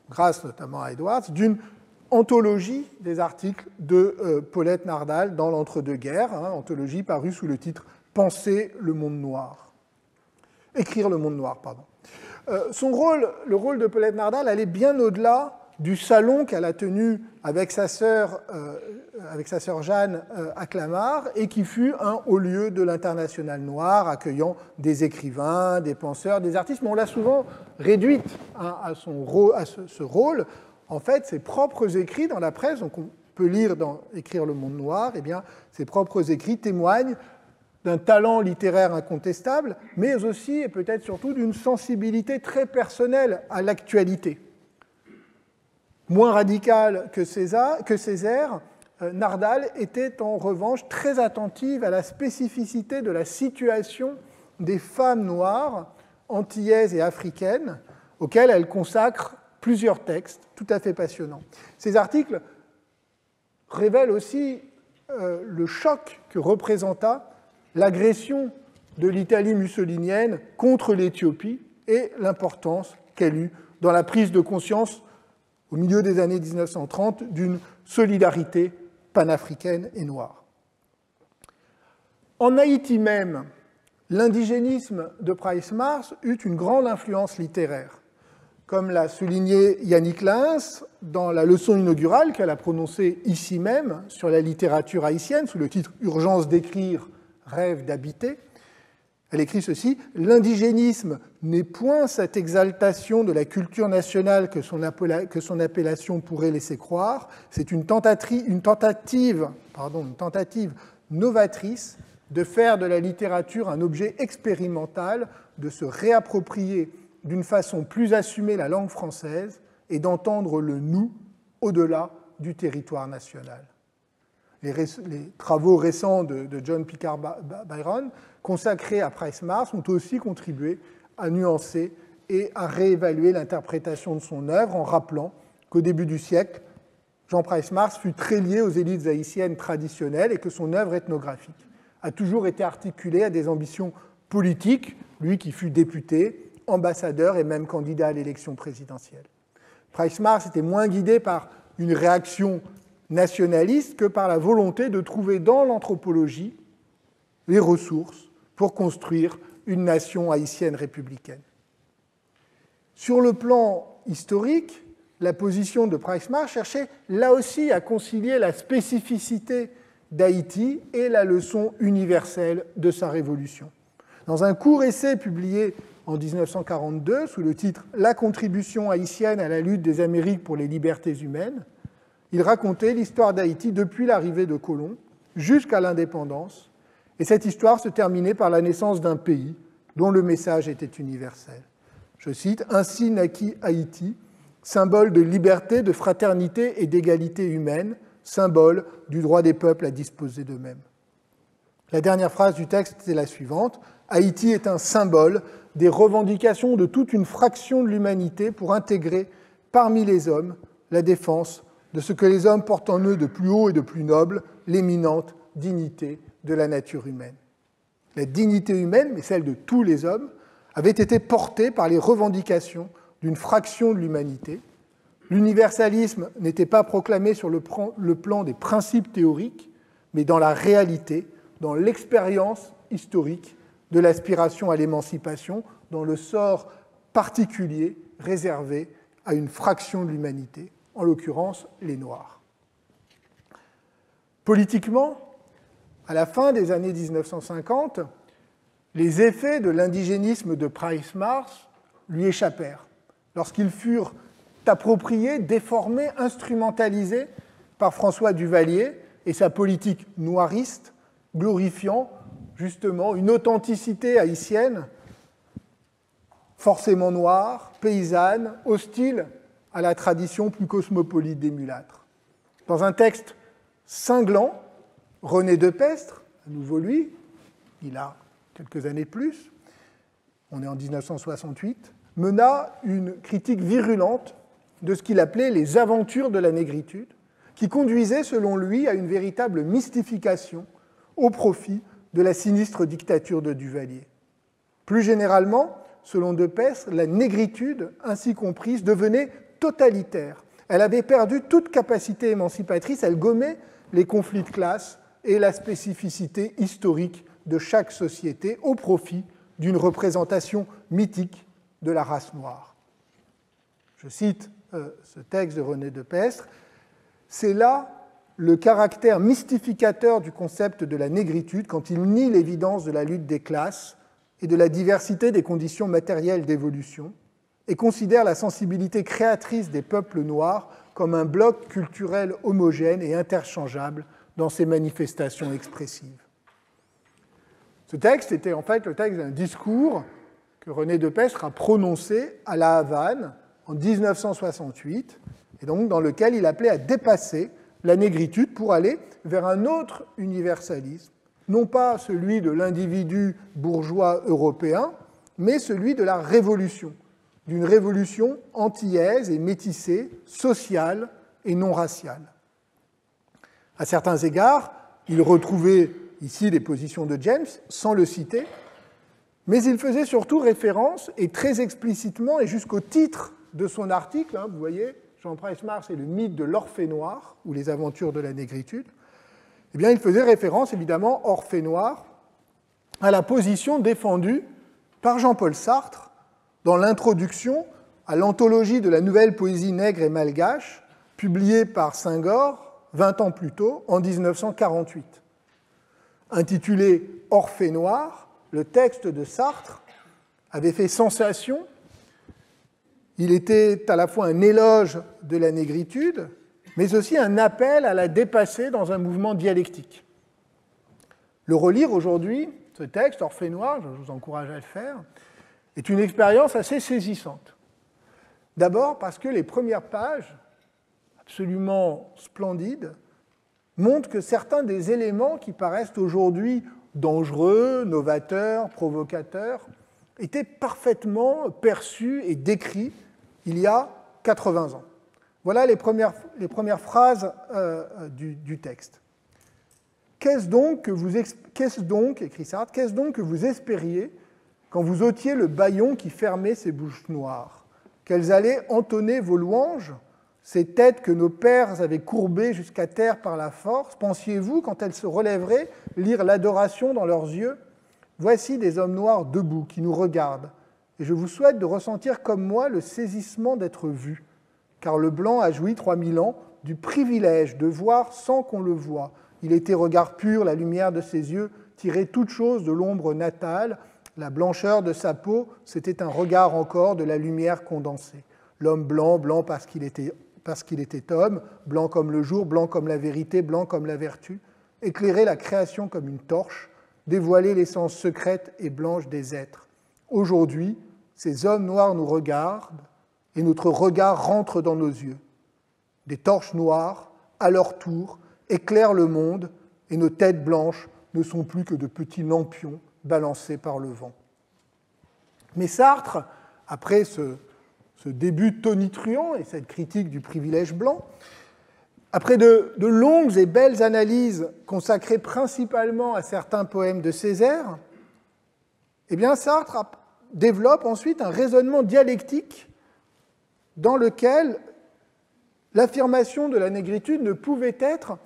grâce notamment à Edwards, d'une anthologie des articles de Paulette Nardal dans l'entre-deux-guerres, anthologie parue sous le titre « Penser le monde noir ». Écrire le monde noir, pardon. Le rôle de Paulette Nardal allait bien au-delà du salon qu'elle a tenu avec sa sœur Jeanne à Clamart et qui fut un haut lieu de l'international noir, accueillant des écrivains, des penseurs, des artistes, mais on l'a souvent réduite à ce rôle. En fait, ses propres écrits dans la presse, donc on peut lire dans Écrire le monde noir, eh bien, ses propres écrits témoignent d'un talent littéraire incontestable, mais aussi et peut-être surtout d'une sensibilité très personnelle à l'actualité. Moins radical que Césaire, Nardal était en revanche très attentive à la spécificité de la situation des femmes noires, antillaises et africaines, auxquelles elle consacre plusieurs textes tout à fait passionnants. Ces articles révèlent aussi le choc que représenta l'agression de l'Italie mussolinienne contre l'Éthiopie et l'importance qu'elle eut dans la prise de conscience au milieu des années 1930 d'une solidarité panafricaine et noire. En Haïti même, l'indigénisme de Price-Marx eut une grande influence littéraire. Comme l'a souligné Yannick Lins dans la leçon inaugurale qu'elle a prononcée ici même sur la littérature haïtienne sous le titre « Urgence d'écrire, rêve d'habiter », elle écrit ceci, « L'indigénisme n'est point cette exaltation de la culture nationale que son appellation pourrait laisser croire, c'est une tentative novatrice de faire de la littérature un objet expérimental, de se réapproprier d'une façon plus assumée la langue française et d'entendre le « nous » au-delà du territoire national. » Les travaux récents de John Picard Byron, consacrés à Price-Marx, ont aussi contribué à nuancer et à réévaluer l'interprétation de son œuvre en rappelant qu'au début du siècle, Jean Price-Marx fut très lié aux élites haïtiennes traditionnelles et que son œuvre ethnographique a toujours été articulée à des ambitions politiques, lui qui fut député, ambassadeur et même candidat à l'élection présidentielle. Price-Marx était moins guidé par une réaction nationaliste que par la volonté de trouver dans l'anthropologie les ressources pour construire une nation haïtienne républicaine. Sur le plan historique, la position de Price-Marx cherchait là aussi à concilier la spécificité d'Haïti et la leçon universelle de sa révolution. Dans un court essai publié en 1942 sous le titre « La contribution haïtienne à la lutte des Amériques pour les libertés humaines ». Il racontait l'histoire d'Haïti depuis l'arrivée de colons jusqu'à l'indépendance, et cette histoire se terminait par la naissance d'un pays dont le message était universel. Je cite, « Ainsi naquit Haïti, symbole de liberté, de fraternité et d'égalité humaine, symbole du droit des peuples à disposer d'eux-mêmes. » La dernière phrase du texte est la suivante. « Haïti est un symbole des revendications de toute une fraction de l'humanité pour intégrer parmi les hommes la défense de ce que les hommes portent en eux de plus haut et de plus noble, l'éminente dignité de la nature humaine. » La dignité humaine, mais celle de tous les hommes, avait été portée par les revendications d'une fraction de l'humanité. L'universalisme n'était pas proclamé sur le plan des principes théoriques, mais dans la réalité, dans l'expérience historique de l'aspiration à l'émancipation, dans le sort particulier réservé à une fraction de l'humanité, en l'occurrence les Noirs. Politiquement, à la fin des années 1950, les effets de l'indigénisme de Price-Mars lui échappèrent, lorsqu'ils furent appropriés, déformés, instrumentalisés par François Duvalier et sa politique noiriste, glorifiant justement une authenticité haïtienne forcément noire, paysanne, hostile à la tradition plus cosmopolite des mulâtres. Dans un texte cinglant, René Depestre, à nouveau lui, il a quelques années de plus, on est en 1968, mena une critique virulente de ce qu'il appelait les aventures de la négritude, qui conduisait, selon lui, à une véritable mystification au profit de la sinistre dictature de Duvalier. Plus généralement, selon Depestre, la négritude, ainsi comprise, devenait totalitaire. Elle avait perdu toute capacité émancipatrice, elle gommait les conflits de classe et la spécificité historique de chaque société au profit d'une représentation mythique de la race noire. Je cite ce texte de René Depestre, « C'est là le caractère mystificateur du concept de la négritude quand il nie l'évidence de la lutte des classes et de la diversité des conditions matérielles d'évolution et considère la sensibilité créatrice des peuples noirs comme un bloc culturel homogène et interchangeable dans ses manifestations expressives. » Ce texte était en fait le texte d'un discours que René Depestre a prononcé à La Havane en 1968, et donc dans lequel il appelait à dépasser la négritude pour aller vers un autre universalisme, non pas celui de l'individu bourgeois européen, mais celui de la révolution, d'une révolution antillaise et métissée, sociale et non raciale. À certains égards, il retrouvait ici les positions de James, sans le citer, mais il faisait surtout référence, et très explicitement, et jusqu'au titre de son article, vous voyez, Jean Price-Mars et le mythe de l'Orphée noir, ou les aventures de la négritude, eh bien, il faisait référence, évidemment, Orphée noir, à la position défendue par Jean-Paul Sartre dans l'introduction à l'anthologie de la nouvelle poésie nègre et malgache, publiée par Senghor 20 ans plus tôt, en 1948. Intitulé Orphée noir, le texte de Sartre avait fait sensation. Il était à la fois un éloge de la négritude, mais aussi un appel à la dépasser dans un mouvement dialectique. Le relire aujourd'hui, ce texte, Orphée noir, je vous encourage à le faire, est une expérience assez saisissante. D'abord parce que les premières pages, absolument splendides, montrent que certains des éléments qui paraissent aujourd'hui dangereux, novateurs, provocateurs, étaient parfaitement perçus et décrits il y a 80 ans. Voilà les premières phrases du texte. Qu'est-ce donc, écrit Sartre, qu'est-ce donc que vous espériez quand vous ôtiez le bâillon qui fermait ces bouches noires? Qu'elles allaient entonner vos louanges, ces têtes que nos pères avaient courbées jusqu'à terre par la force? Pensiez-vous, quand elles se relèveraient, lire l'adoration dans leurs yeux? Voici des hommes noirs debout qui nous regardent, et je vous souhaite de ressentir comme moi le saisissement d'être vus, car le blanc a joui 3000 ans du privilège de voir sans qu'on le voie. Il était regard pur, la lumière de ses yeux tirait toute chose de l'ombre natale, La blancheur de sa peau, c'était un regard encore de la lumière condensée. L'homme blanc, blanc parce qu'il était homme, blanc comme le jour, blanc comme la vérité, blanc comme la vertu, éclairait la création comme une torche, dévoilait l'essence secrète et blanche des êtres. Aujourd'hui, ces hommes noirs nous regardent et notre regard rentre dans nos yeux. Des torches noires, à leur tour, éclairent le monde et nos têtes blanches ne sont plus que de petits lampions balancés par le vent. Mais Sartre, après ce début tonitruant et cette critique du privilège blanc, après de longues et belles analyses consacrées principalement à certains poèmes de Césaire, eh bien Sartre développe ensuite un raisonnement dialectique dans lequel l'affirmation de la négritude ne pouvait être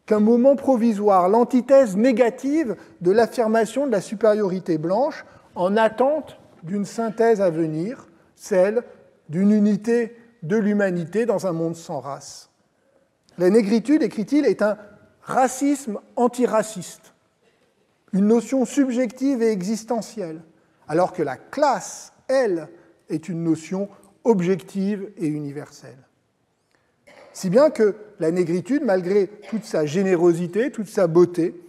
qu'un moment provisoire, l'antithèse négative de l'affirmation de la supériorité blanche en attente d'une synthèse à venir, celle d'une unité de l'humanité dans un monde sans race. La négritude, écrit-il, est un racisme antiraciste, une notion subjective et existentielle, alors que la classe, elle, est une notion objective et universelle. Si bien que la négritude, malgré toute sa générosité, toute sa beauté,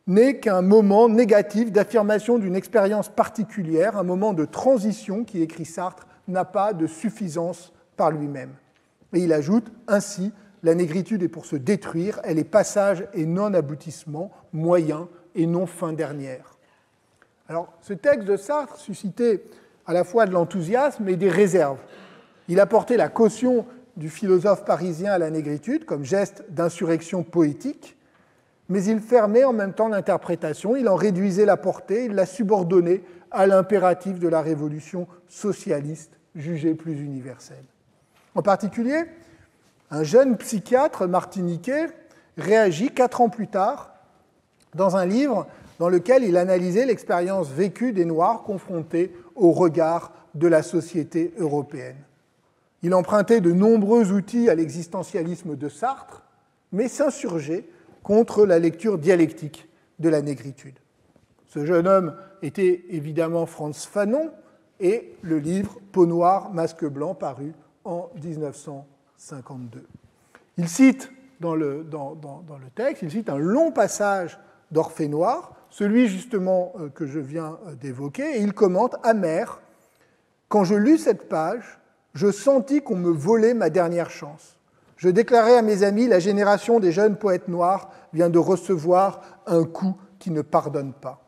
n'est qu'un moment négatif d'affirmation d'une expérience particulière, un moment de transition qui, écrit Sartre, n'a pas de suffisance par lui-même. Et il ajoute ainsi, la négritude est pour se détruire, elle est passage et non-aboutissement, moyen et non fin dernière. Alors, ce texte de Sartre suscitait à la fois de l'enthousiasme et des réserves. Il apportait la caution du philosophe parisien à la négritude comme geste d'insurrection poétique, mais il fermait en même temps l'interprétation, il en réduisait la portée, il la subordonnait à l'impératif de la révolution socialiste jugée plus universelle. En particulier, un jeune psychiatre martiniquais réagit 4 ans plus tard dans un livre dans lequel il analysait l'expérience vécue des Noirs confrontés au regard de la société européenne. Il empruntait de nombreux outils à l'existentialisme de Sartre, mais s'insurgeait contre la lecture dialectique de la négritude. Ce jeune homme était évidemment Frantz Fanon et le livre Peau noire, masque blanc, paru en 1952. Il cite dans le texte, il cite un long passage d'Orphée noir, celui justement que je viens d'évoquer, et il commente amer. Quand je lus cette page, je sentis qu'on me volait ma dernière chance. Je déclarai à mes amis, la génération des jeunes poètes noirs vient de recevoir un coup qui ne pardonne pas.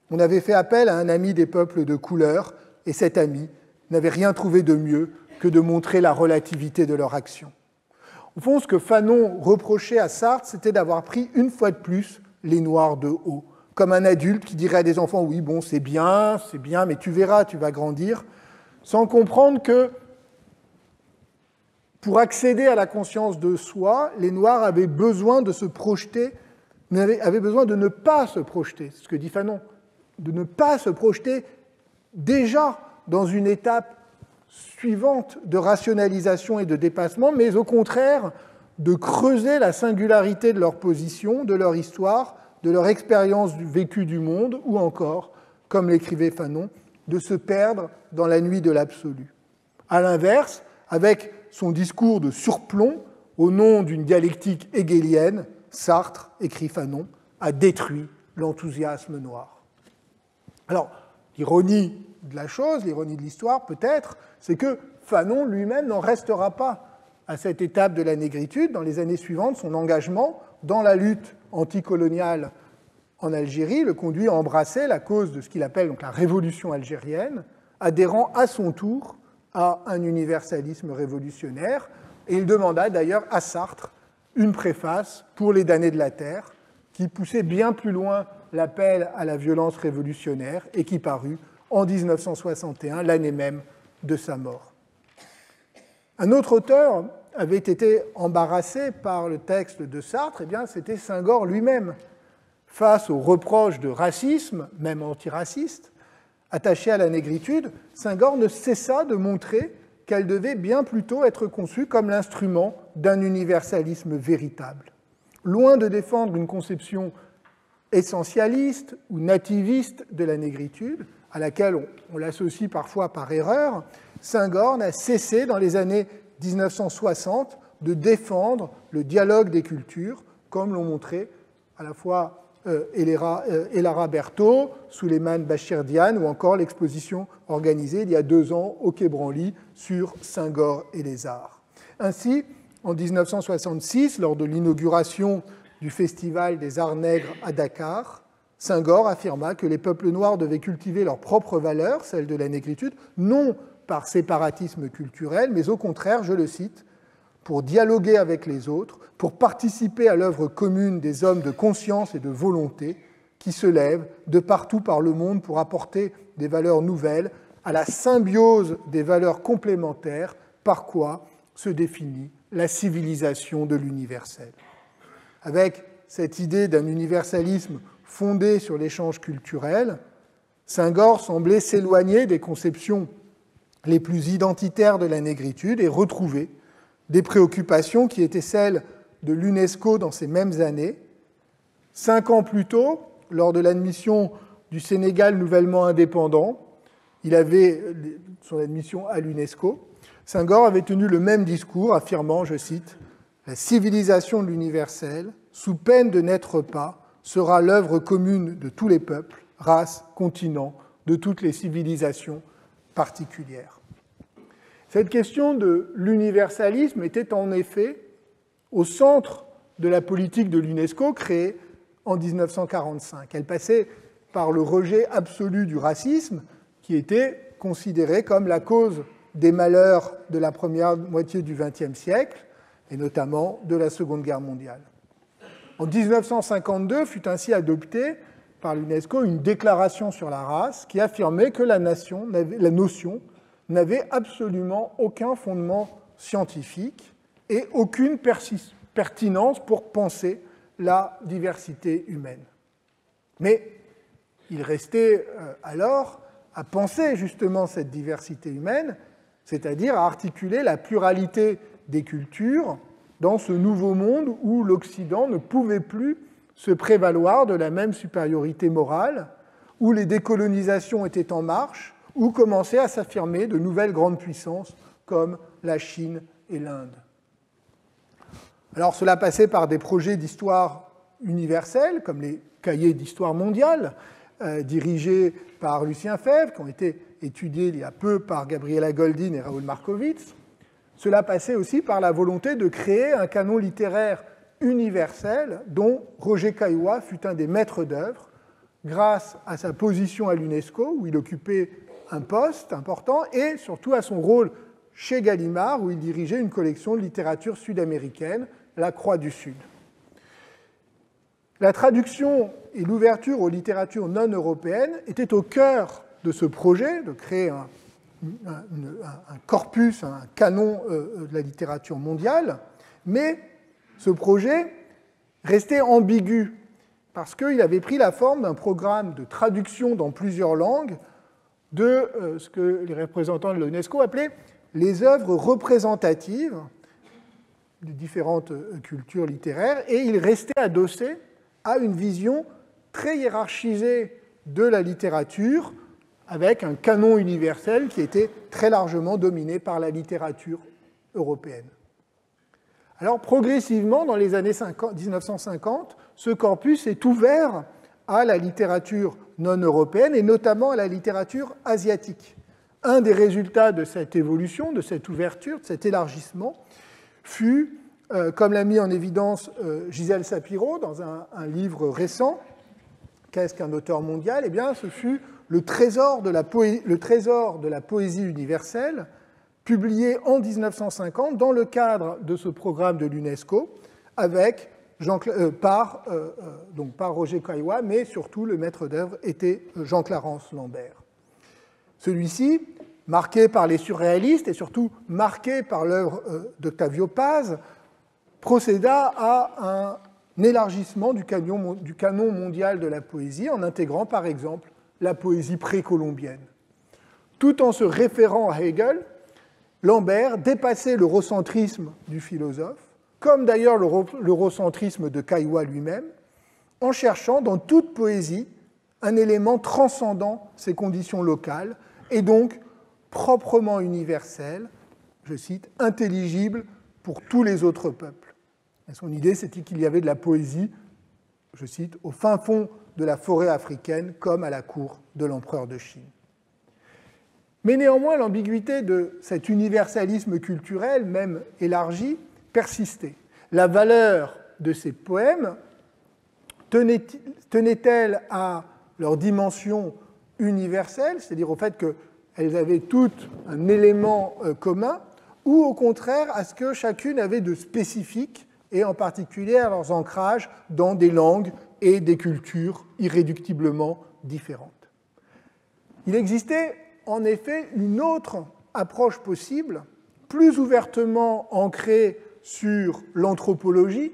On avait fait appel à un ami des peuples de couleur, et cet ami n'avait rien trouvé de mieux que de montrer la relativité de leur action. Au fond, ce que Fanon reprochait à Sartre, c'était d'avoir pris une fois de plus les Noirs de haut, comme un adulte qui dirait à des enfants « oui, bon, c'est bien, mais tu verras, tu vas grandir », sans comprendre que pour accéder à la conscience de soi, les Noirs avaient besoin de se projeter, avaient besoin de ne pas se projeter, c'est ce que dit Fanon, de ne pas se projeter déjà dans une étape suivante de rationalisation et de dépassement, mais au contraire de creuser la singularité de leur position, de leur histoire, de leur expérience vécue du monde, ou encore, comme l'écrivait Fanon, de se perdre dans la nuit de l'absolu. À l'inverse, avec son discours de surplomb, au nom d'une dialectique hegélienne, Sartre, écrit Fanon, a détruit l'enthousiasme noir. Alors, l'ironie de la chose, l'ironie de l'histoire peut-être, c'est que Fanon lui-même n'en restera pas à cette étape de la négritude. Dans les années suivantes, son engagement dans la lutte anticoloniale en Algérie le conduit à embrasser la cause de ce qu'il appelle donc la révolution algérienne, adhérant à son tour à un universalisme révolutionnaire. Et il demanda d'ailleurs à Sartre une préface pour Les damnés de la terre, qui poussait bien plus loin l'appel à la violence révolutionnaire et qui parut en 1961, l'année même de sa mort. Un autre auteur avait été embarrassé par le texte de Sartre, eh bien, c'était Senghor lui-même. Face aux reproches de racisme, même antiraciste, attachés à la négritude, Senghor ne cessa de montrer qu'elle devait bien plutôt être conçue comme l'instrument d'un universalisme véritable. Loin de défendre une conception essentialiste ou nativiste de la négritude, à laquelle on l'associe parfois par erreur, Senghor n'a cessé dans les années 1960 de défendre le dialogue des cultures, comme l'ont montré à la fois Elara Berthaud, Souleymane Bachir Diane ou encore l'exposition organisée il y a 2 ans au Quai Branly sur Senghor et les arts. Ainsi, en 1966, lors de l'inauguration du Festival des Arts Nègres à Dakar, Senghor affirma que les peuples noirs devaient cultiver leurs propres valeurs, celles de la négritude, non par séparatisme culturel, mais au contraire, je le cite, pour dialoguer avec les autres, pour participer à l'œuvre commune des hommes de conscience et de volonté qui se lèvent de partout par le monde pour apporter des valeurs nouvelles à la symbiose des valeurs complémentaires, par quoi se définit la civilisation de l'universel. Avec cette idée d'un universalisme fondé sur l'échange culturel, Senghor semblait s'éloigner des conceptions les plus identitaires de la négritude et retrouver des préoccupations qui étaient celles de l'UNESCO dans ces mêmes années. 5 ans plus tôt, lors de l'admission du Sénégal nouvellement indépendant, il avait son admission à l'UNESCO, Senghor avait tenu le même discours, affirmant, je cite, « La civilisation de l'universel, sous peine de n'être pas, sera l'œuvre commune de tous les peuples, races, continents, de toutes les civilisations particulières. » Cette question de l'universalisme était en effet au centre de la politique de l'UNESCO créée en 1945. Elle passait par le rejet absolu du racisme, qui était considéré comme la cause des malheurs de la première moitié du XXe siècle, et notamment de la Seconde Guerre mondiale. En 1952 fut ainsi adoptée par l'UNESCO une déclaration sur la race qui affirmait que la notion n'avait absolument aucun fondement scientifique et aucune pertinence pour penser la diversité humaine. Mais il restait alors à penser justement cette diversité humaine, c'est-à-dire à articuler la pluralité des cultures dans ce nouveau monde où l'Occident ne pouvait plus se prévaloir de la même supériorité morale, où les décolonisations étaient en marche, où commençaient à s'affirmer de nouvelles grandes puissances comme la Chine et l'Inde. Alors cela passait par des projets d'histoire universelle, comme les cahiers d'histoire mondiale, dirigés par Lucien Febvre, qui ont été étudiés il y a peu par Gabriela Goldin et Raoul Markovits. Cela passait aussi par la volonté de créer un canon littéraire universel dont Roger Caillois fut un des maîtres d'œuvre, grâce à sa position à l'UNESCO, où il occupait un poste important, et surtout à son rôle chez Gallimard, où il dirigeait une collection de littérature sud-américaine, La Croix du Sud. La traduction et l'ouverture aux littératures non européennes étaient au cœur de ce projet de créer un corpus, un canon de la littérature mondiale, mais ce projet restait ambigu parce qu'il avait pris la forme d'un programme de traduction dans plusieurs langues de ce que les représentants de l'UNESCO appelaient les œuvres représentatives de différentes cultures littéraires, et il restait adossé à une vision très hiérarchisée de la littérature, avec un canon universel qui était très largement dominé par la littérature européenne. Alors progressivement, dans les années 1950, ce corpus est ouvert à la littérature non européenne et notamment à la littérature asiatique. Un des résultats de cette évolution, de cette ouverture, de cet élargissement, fut, comme l'a mis en évidence Gisèle Sapiro dans un livre récent, Qu'est-ce qu'un auteur mondial ? Eh bien, ce fut le trésor de la poésie universelle, publié en 1950 dans le cadre de ce programme de l'UNESCO, par Roger Caillois, mais surtout le maître d'œuvre était Jean-Clarence Lambert. Celui-ci, marqué par les surréalistes et surtout marqué par l'œuvre d'Octavio Paz, procéda à un élargissement du canon mondial de la poésie en intégrant par exemple la poésie précolombienne. Tout en se référant à Hegel, Lambert dépassait l'eurocentrisme du philosophe, comme d'ailleurs l'eurocentrisme de Caillois lui-même, en cherchant dans toute poésie un élément transcendant ces conditions locales et donc proprement universel, je cite, intelligible pour tous les autres peuples. Et son idée, c'était qu'il y avait de la poésie, je cite, au fin fond de la forêt africaine comme à la cour de l'empereur de Chine. Mais néanmoins, l'ambiguïté de cet universalisme culturel, même élargi, persistait. La valeur de ces poèmes tenait-elle à leur dimension universelle, c'est-à-dire au fait qu'elles avaient toutes un élément commun, ou au contraire à ce que chacune avait de spécifique, et en particulier à leurs ancrages dans des langues et des cultures irréductiblement différentes. Il existait en effet une autre approche possible, plus ouvertement ancrée sur l'anthropologie,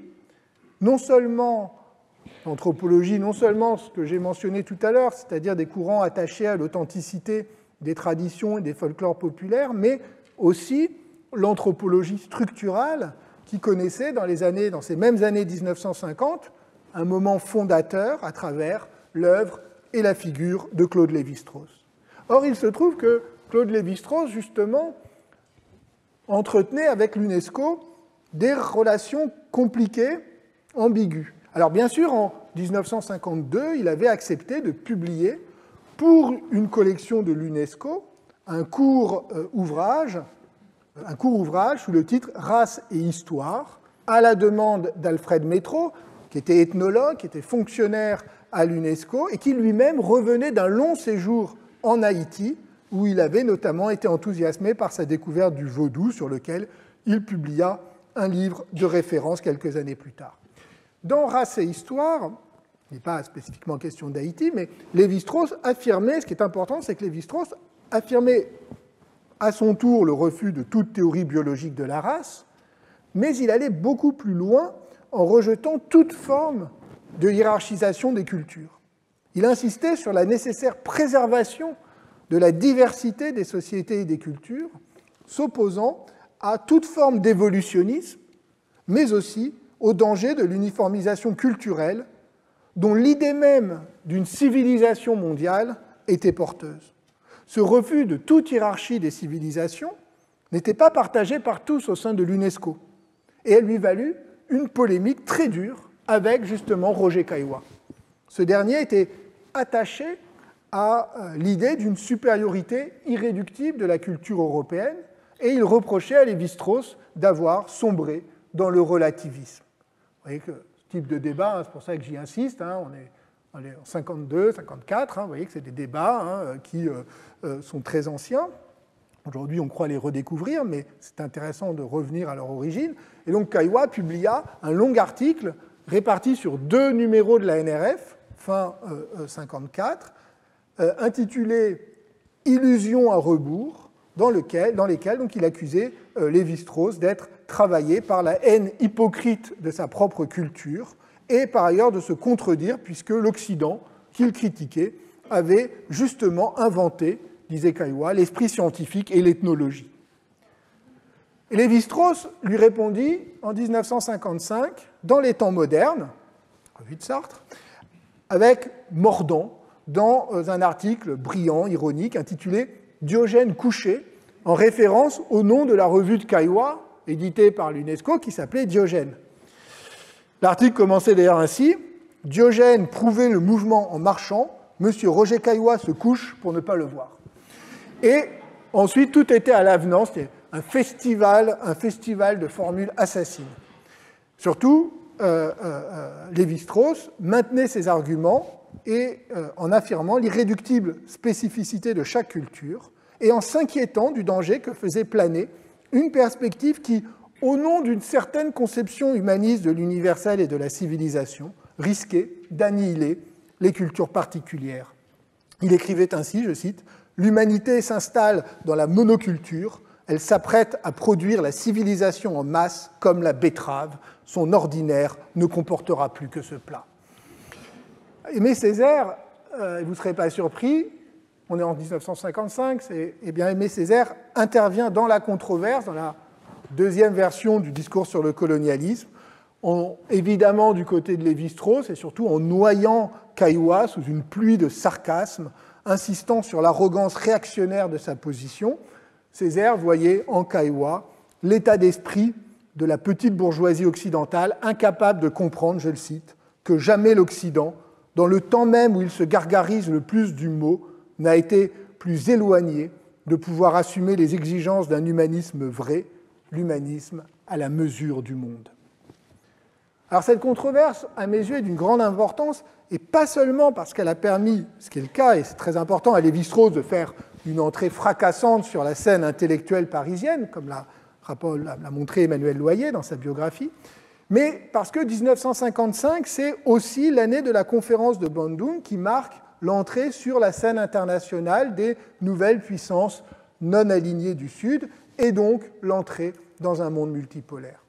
non seulement ce que j'ai mentionné tout à l'heure, c'est-à-dire des courants attachés à l'authenticité des traditions et des folklores populaires, mais aussi l'anthropologie structurale qui connaissait dans ces mêmes années 1950 un moment fondateur à travers l'œuvre et la figure de Claude Lévi-Strauss. Or, il se trouve que Claude Lévi-Strauss, justement, entretenait avec l'UNESCO des relations compliquées, ambiguës. Alors, bien sûr, en 1952, il avait accepté de publier pour une collection de l'UNESCO un court ouvrage sous le titre « Race et histoire », à la demande d'Alfred Métraux, qui était ethnologue, qui était fonctionnaire à l'UNESCO, et qui lui-même revenait d'un long séjour en Haïti, où il avait notamment été enthousiasmé par sa découverte du vaudou, sur lequel il publia un livre de référence quelques années plus tard. Dans Race et histoire, il n'est pas spécifiquement question d'Haïti, mais Lévi-Strauss affirmait, ce qui est important, c'est que Lévi-Strauss affirmait à son tour le refus de toute théorie biologique de la race, mais il allait beaucoup plus loin en rejetant toute forme de hiérarchisation des cultures. Il insistait sur la nécessaire préservation de la diversité des sociétés et des cultures, s'opposant à toute forme d'évolutionnisme, mais aussi au danger de l'uniformisation culturelle dont l'idée même d'une civilisation mondiale était porteuse. Ce refus de toute hiérarchie des civilisations n'était pas partagé par tous au sein de l'UNESCO, et elle lui valut une polémique très dure avec justement Roger Caillois. Ce dernier était attaché à l'idée d'une supériorité irréductible de la culture européenne, et il reprochait à Lévi-Strauss d'avoir sombré dans le relativisme. Vous voyez que ce type de débat, c'est pour ça que j'y insiste, on est en 52, 54, vous voyez que c'est des débats qui sont très anciens. Aujourd'hui, on croit les redécouvrir, mais c'est intéressant de revenir à leur origine. Et donc, Caillois publia un long article réparti sur 2 numéros de la NRF, fin 54, intitulé « Illusions à rebours », dans lesquels donc, il accusait Lévi-Strauss d'être travaillé par la haine hypocrite de sa propre culture et par ailleurs de se contredire, puisque l'Occident, qu'il critiquait, avait justement inventé, disait Caillois, l'esprit scientifique et l'ethnologie. Et Lévi-Strauss lui répondit en 1955, dans les temps modernes, revue de Sartre, avec mordant, dans un article brillant, ironique, intitulé « Diogène couché », en référence au nom de la revue de Caillois, éditée par l'UNESCO, qui s'appelait Diogène. L'article commençait d'ailleurs ainsi « Diogène prouvait le mouvement en marchant, Monsieur Roger Caillois se couche pour ne pas le voir ». Et ensuite, tout était à l'avenant, c'était un festival de formules assassines. Surtout, Lévi-Strauss maintenait ses arguments et en affirmant l'irréductible spécificité de chaque culture et en s'inquiétant du danger que faisait planer une perspective qui, au nom d'une certaine conception humaniste de l'universel et de la civilisation, risquait d'annihiler les cultures particulières. Il écrivait ainsi, je cite, « L'humanité s'installe dans la monoculture, elle s'apprête à produire la civilisation en masse comme la betterave, son ordinaire ne comportera plus que ce plat. » Aimé Césaire, vous ne serez pas surpris, on est en 1955, eh bien Aimé Césaire intervient dans la controverse, dans la deuxième version du discours sur le colonialisme, évidemment du côté de Lévi-Strauss et surtout en noyant Caillois sous une pluie de sarcasme, insistant sur l'arrogance réactionnaire de sa position. Césaire voyait en Caillois l'état d'esprit de la petite bourgeoisie occidentale, incapable de comprendre, je le cite, que jamais l'Occident, dans le temps même où il se gargarise le plus du mot, n'a été plus éloigné de pouvoir assumer les exigences d'un humanisme vrai, l'humanisme à la mesure du monde. Alors cette controverse, à mes yeux, est d'une grande importance, et pas seulement parce qu'elle a permis, ce qui est le cas, et c'est très important, à Lévi-Strauss de faire une entrée fracassante sur la scène intellectuelle parisienne, comme l'a montré Emmanuel Loyer dans sa biographie, mais parce que 1955, c'est aussi l'année de la conférence de Bandung qui marque l'entrée sur la scène internationale des nouvelles puissances non alignées du Sud, et donc l'entrée dans un monde multipolaire.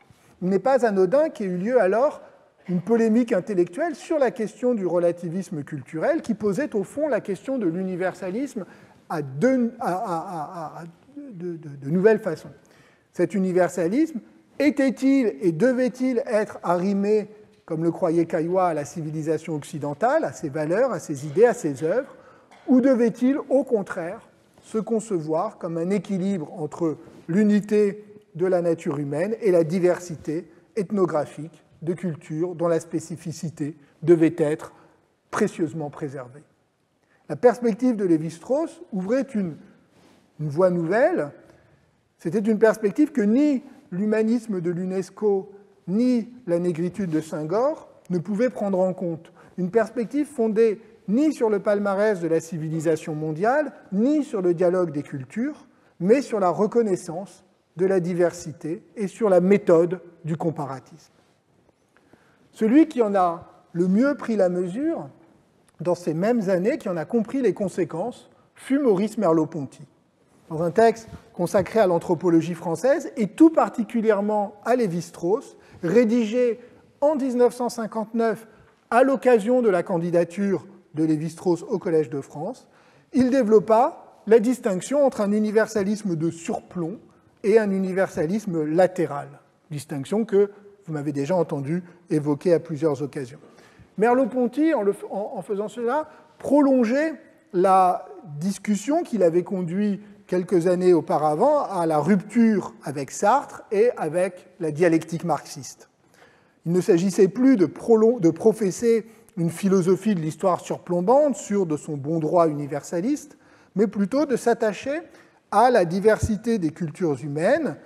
Il n'est pas anodin qu'ait eu lieu alors une polémique intellectuelle sur la question du relativisme culturel qui posait au fond la question de l'universalisme de nouvelles façons. Cet universalisme était-il et devait-il être arrimé, comme le croyait Caillois, à la civilisation occidentale, à ses valeurs, à ses idées, à ses œuvres, ou devait-il au contraire se concevoir comme un équilibre entre l'unité de la nature humaine et la diversité ethnographique de cultures dont la spécificité devait être précieusement préservée. La perspective de Lévi-Strauss ouvrait une voie nouvelle. C'était une perspective que ni l'humanisme de l'UNESCO ni la négritude de Senghor ne pouvaient prendre en compte. Une perspective fondée ni sur le palmarès de la civilisation mondiale, ni sur le dialogue des cultures, mais sur la reconnaissance de la diversité et sur la méthode du comparatisme. Celui qui en a le mieux pris la mesure, dans ces mêmes années, qui en a compris les conséquences, fut Maurice Merleau-Ponty. Dans un texte consacré à l'anthropologie française, et tout particulièrement à Lévi-Strauss, rédigé en 1959 à l'occasion de la candidature de Lévi-Strauss au Collège de France, il développa la distinction entre un universalisme de surplomb et un universalisme latéral, distinction que vous m'avez déjà entendu évoquer à plusieurs occasions. Merleau-Ponty, en faisant cela, prolongeait la discussion qu'il avait conduite quelques années auparavant à la rupture avec Sartre et avec la dialectique marxiste. Il ne s'agissait plus de professer une philosophie de l'histoire surplombante, sûre de son bon droit universaliste, mais plutôt de s'attacher à la diversité des cultures humaines,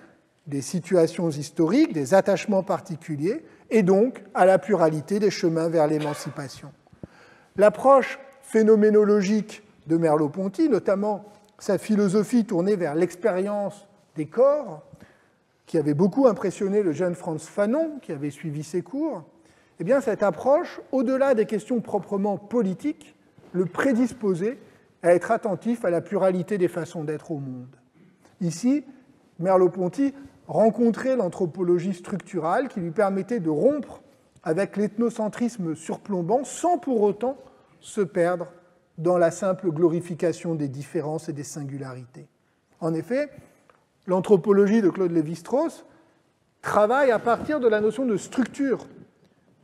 des situations historiques, des attachements particuliers, et donc à la pluralité des chemins vers l'émancipation. L'approche phénoménologique de Merleau-Ponty, notamment sa philosophie tournée vers l'expérience des corps, qui avait beaucoup impressionné le jeune Frantz Fanon, qui avait suivi ses cours, eh bien cette approche, au-delà des questions proprement politiques, le prédisposait à être attentif à la pluralité des façons d'être au monde. Ici, Merleau-Ponty rencontrait l'anthropologie structurale qui lui permettait de rompre avec l'ethnocentrisme surplombant sans pour autant se perdre dans la simple glorification des différences et des singularités. En effet, l'anthropologie de Claude Lévi-Strauss travaille à partir de la notion de structure,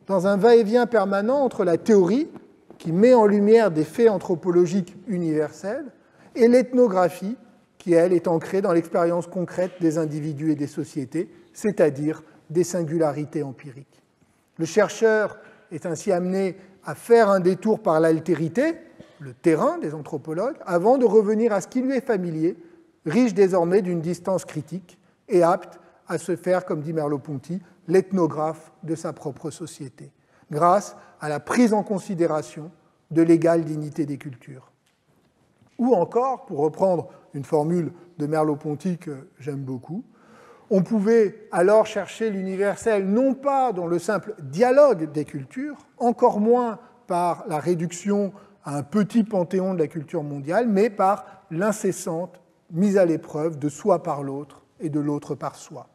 dans un va-et-vient permanent entre la théorie, qui met en lumière des faits anthropologiques universels, et l'ethnographie, qui, elle, est ancrée dans l'expérience concrète des individus et des sociétés, c'est-à-dire des singularités empiriques. Le chercheur est ainsi amené à faire un détour par l'altérité, le terrain des anthropologues, avant de revenir à ce qui lui est familier, riche désormais d'une distance critique et apte à se faire, comme dit Merleau-Ponty, l'ethnographe de sa propre société, grâce à la prise en considération de l'égale dignité des cultures. Ou encore, pour reprendre une formule de Merleau-Ponty que j'aime beaucoup, on pouvait alors chercher l'universel non pas dans le simple dialogue des cultures, encore moins par la réduction à un petit panthéon de la culture mondiale, mais par l'incessante mise à l'épreuve de soi par l'autre et de l'autre par soi.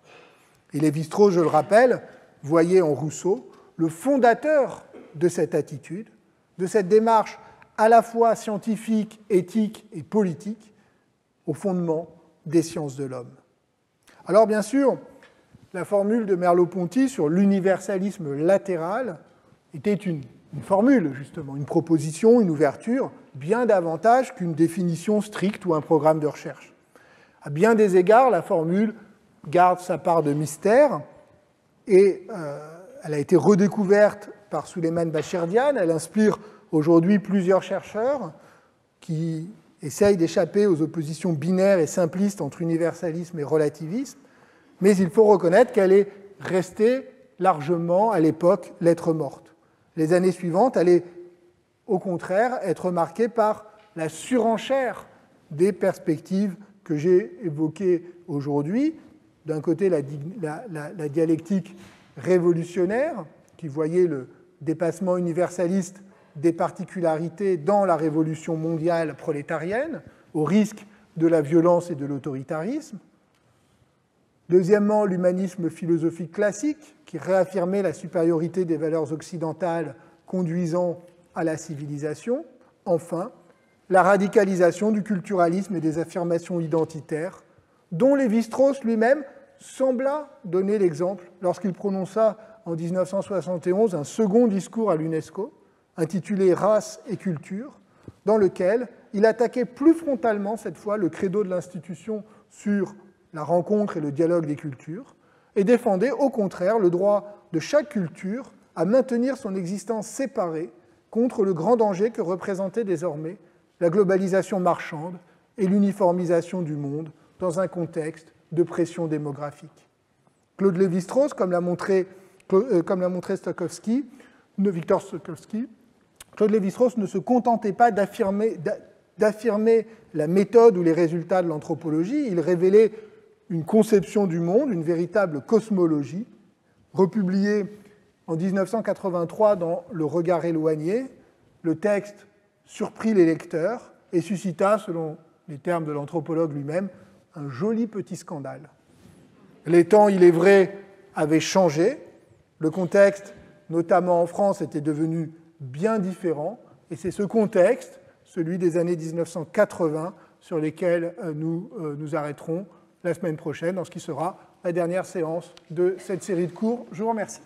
Et Lévi-Strauss, je le rappelle, voyait en Rousseau le fondateur de cette attitude, de cette démarche à la fois scientifique, éthique et politique, au fondement des sciences de l'homme. Alors bien sûr, la formule de Merleau-Ponty sur l'universalisme latéral était une formule, justement, une proposition, une ouverture, bien davantage qu'une définition stricte ou un programme de recherche. À bien des égards, la formule garde sa part de mystère et elle a été redécouverte par Souleymane Bachirdian. Elle inspire aujourd'hui plusieurs chercheurs qui essayent d'échapper aux oppositions binaires et simplistes entre universalisme et relativisme, mais il faut reconnaître qu'elle est restée largement, à l'époque, lettre morte. Les années suivantes allaient, au contraire, être marquées par la surenchère des perspectives que j'ai évoquées aujourd'hui. D'un côté, la dialectique révolutionnaire, qui voyait le dépassement universaliste des particularités dans la révolution mondiale prolétarienne, au risque de la violence et de l'autoritarisme. Deuxièmement, l'humanisme philosophique classique, qui réaffirmait la supériorité des valeurs occidentales conduisant à la civilisation. Enfin, la radicalisation du culturalisme et des affirmations identitaires, dont Lévi-Strauss lui-même sembla donner l'exemple lorsqu'il prononça en 1971 un second discours à l'UNESCO, intitulé « Race et culture », dans lequel il attaquait plus frontalement, cette fois, le credo de l'institution sur la rencontre et le dialogue des cultures, et défendait au contraire le droit de chaque culture à maintenir son existence séparée contre le grand danger que représentait désormais la globalisation marchande et l'uniformisation du monde dans un contexte de pression démographique. Claude Lévi-Strauss, comme l'a montré Victor Stokowski, Claude Lévi-Strauss ne se contentait pas d'affirmer la méthode ou les résultats de l'anthropologie, il révélait une conception du monde, une véritable cosmologie, republiée en 1983 dans Le Regard éloigné. Le texte surprit les lecteurs et suscita, selon les termes de l'anthropologue lui-même, un joli petit scandale. Les temps, il est vrai, avaient changé. Le contexte, notamment en France, était devenu bien différent. Et c'est ce contexte, celui des années 1980, sur lesquels nous nous arrêterons la semaine prochaine, dans ce qui sera la dernière séance de cette série de cours. Je vous remercie.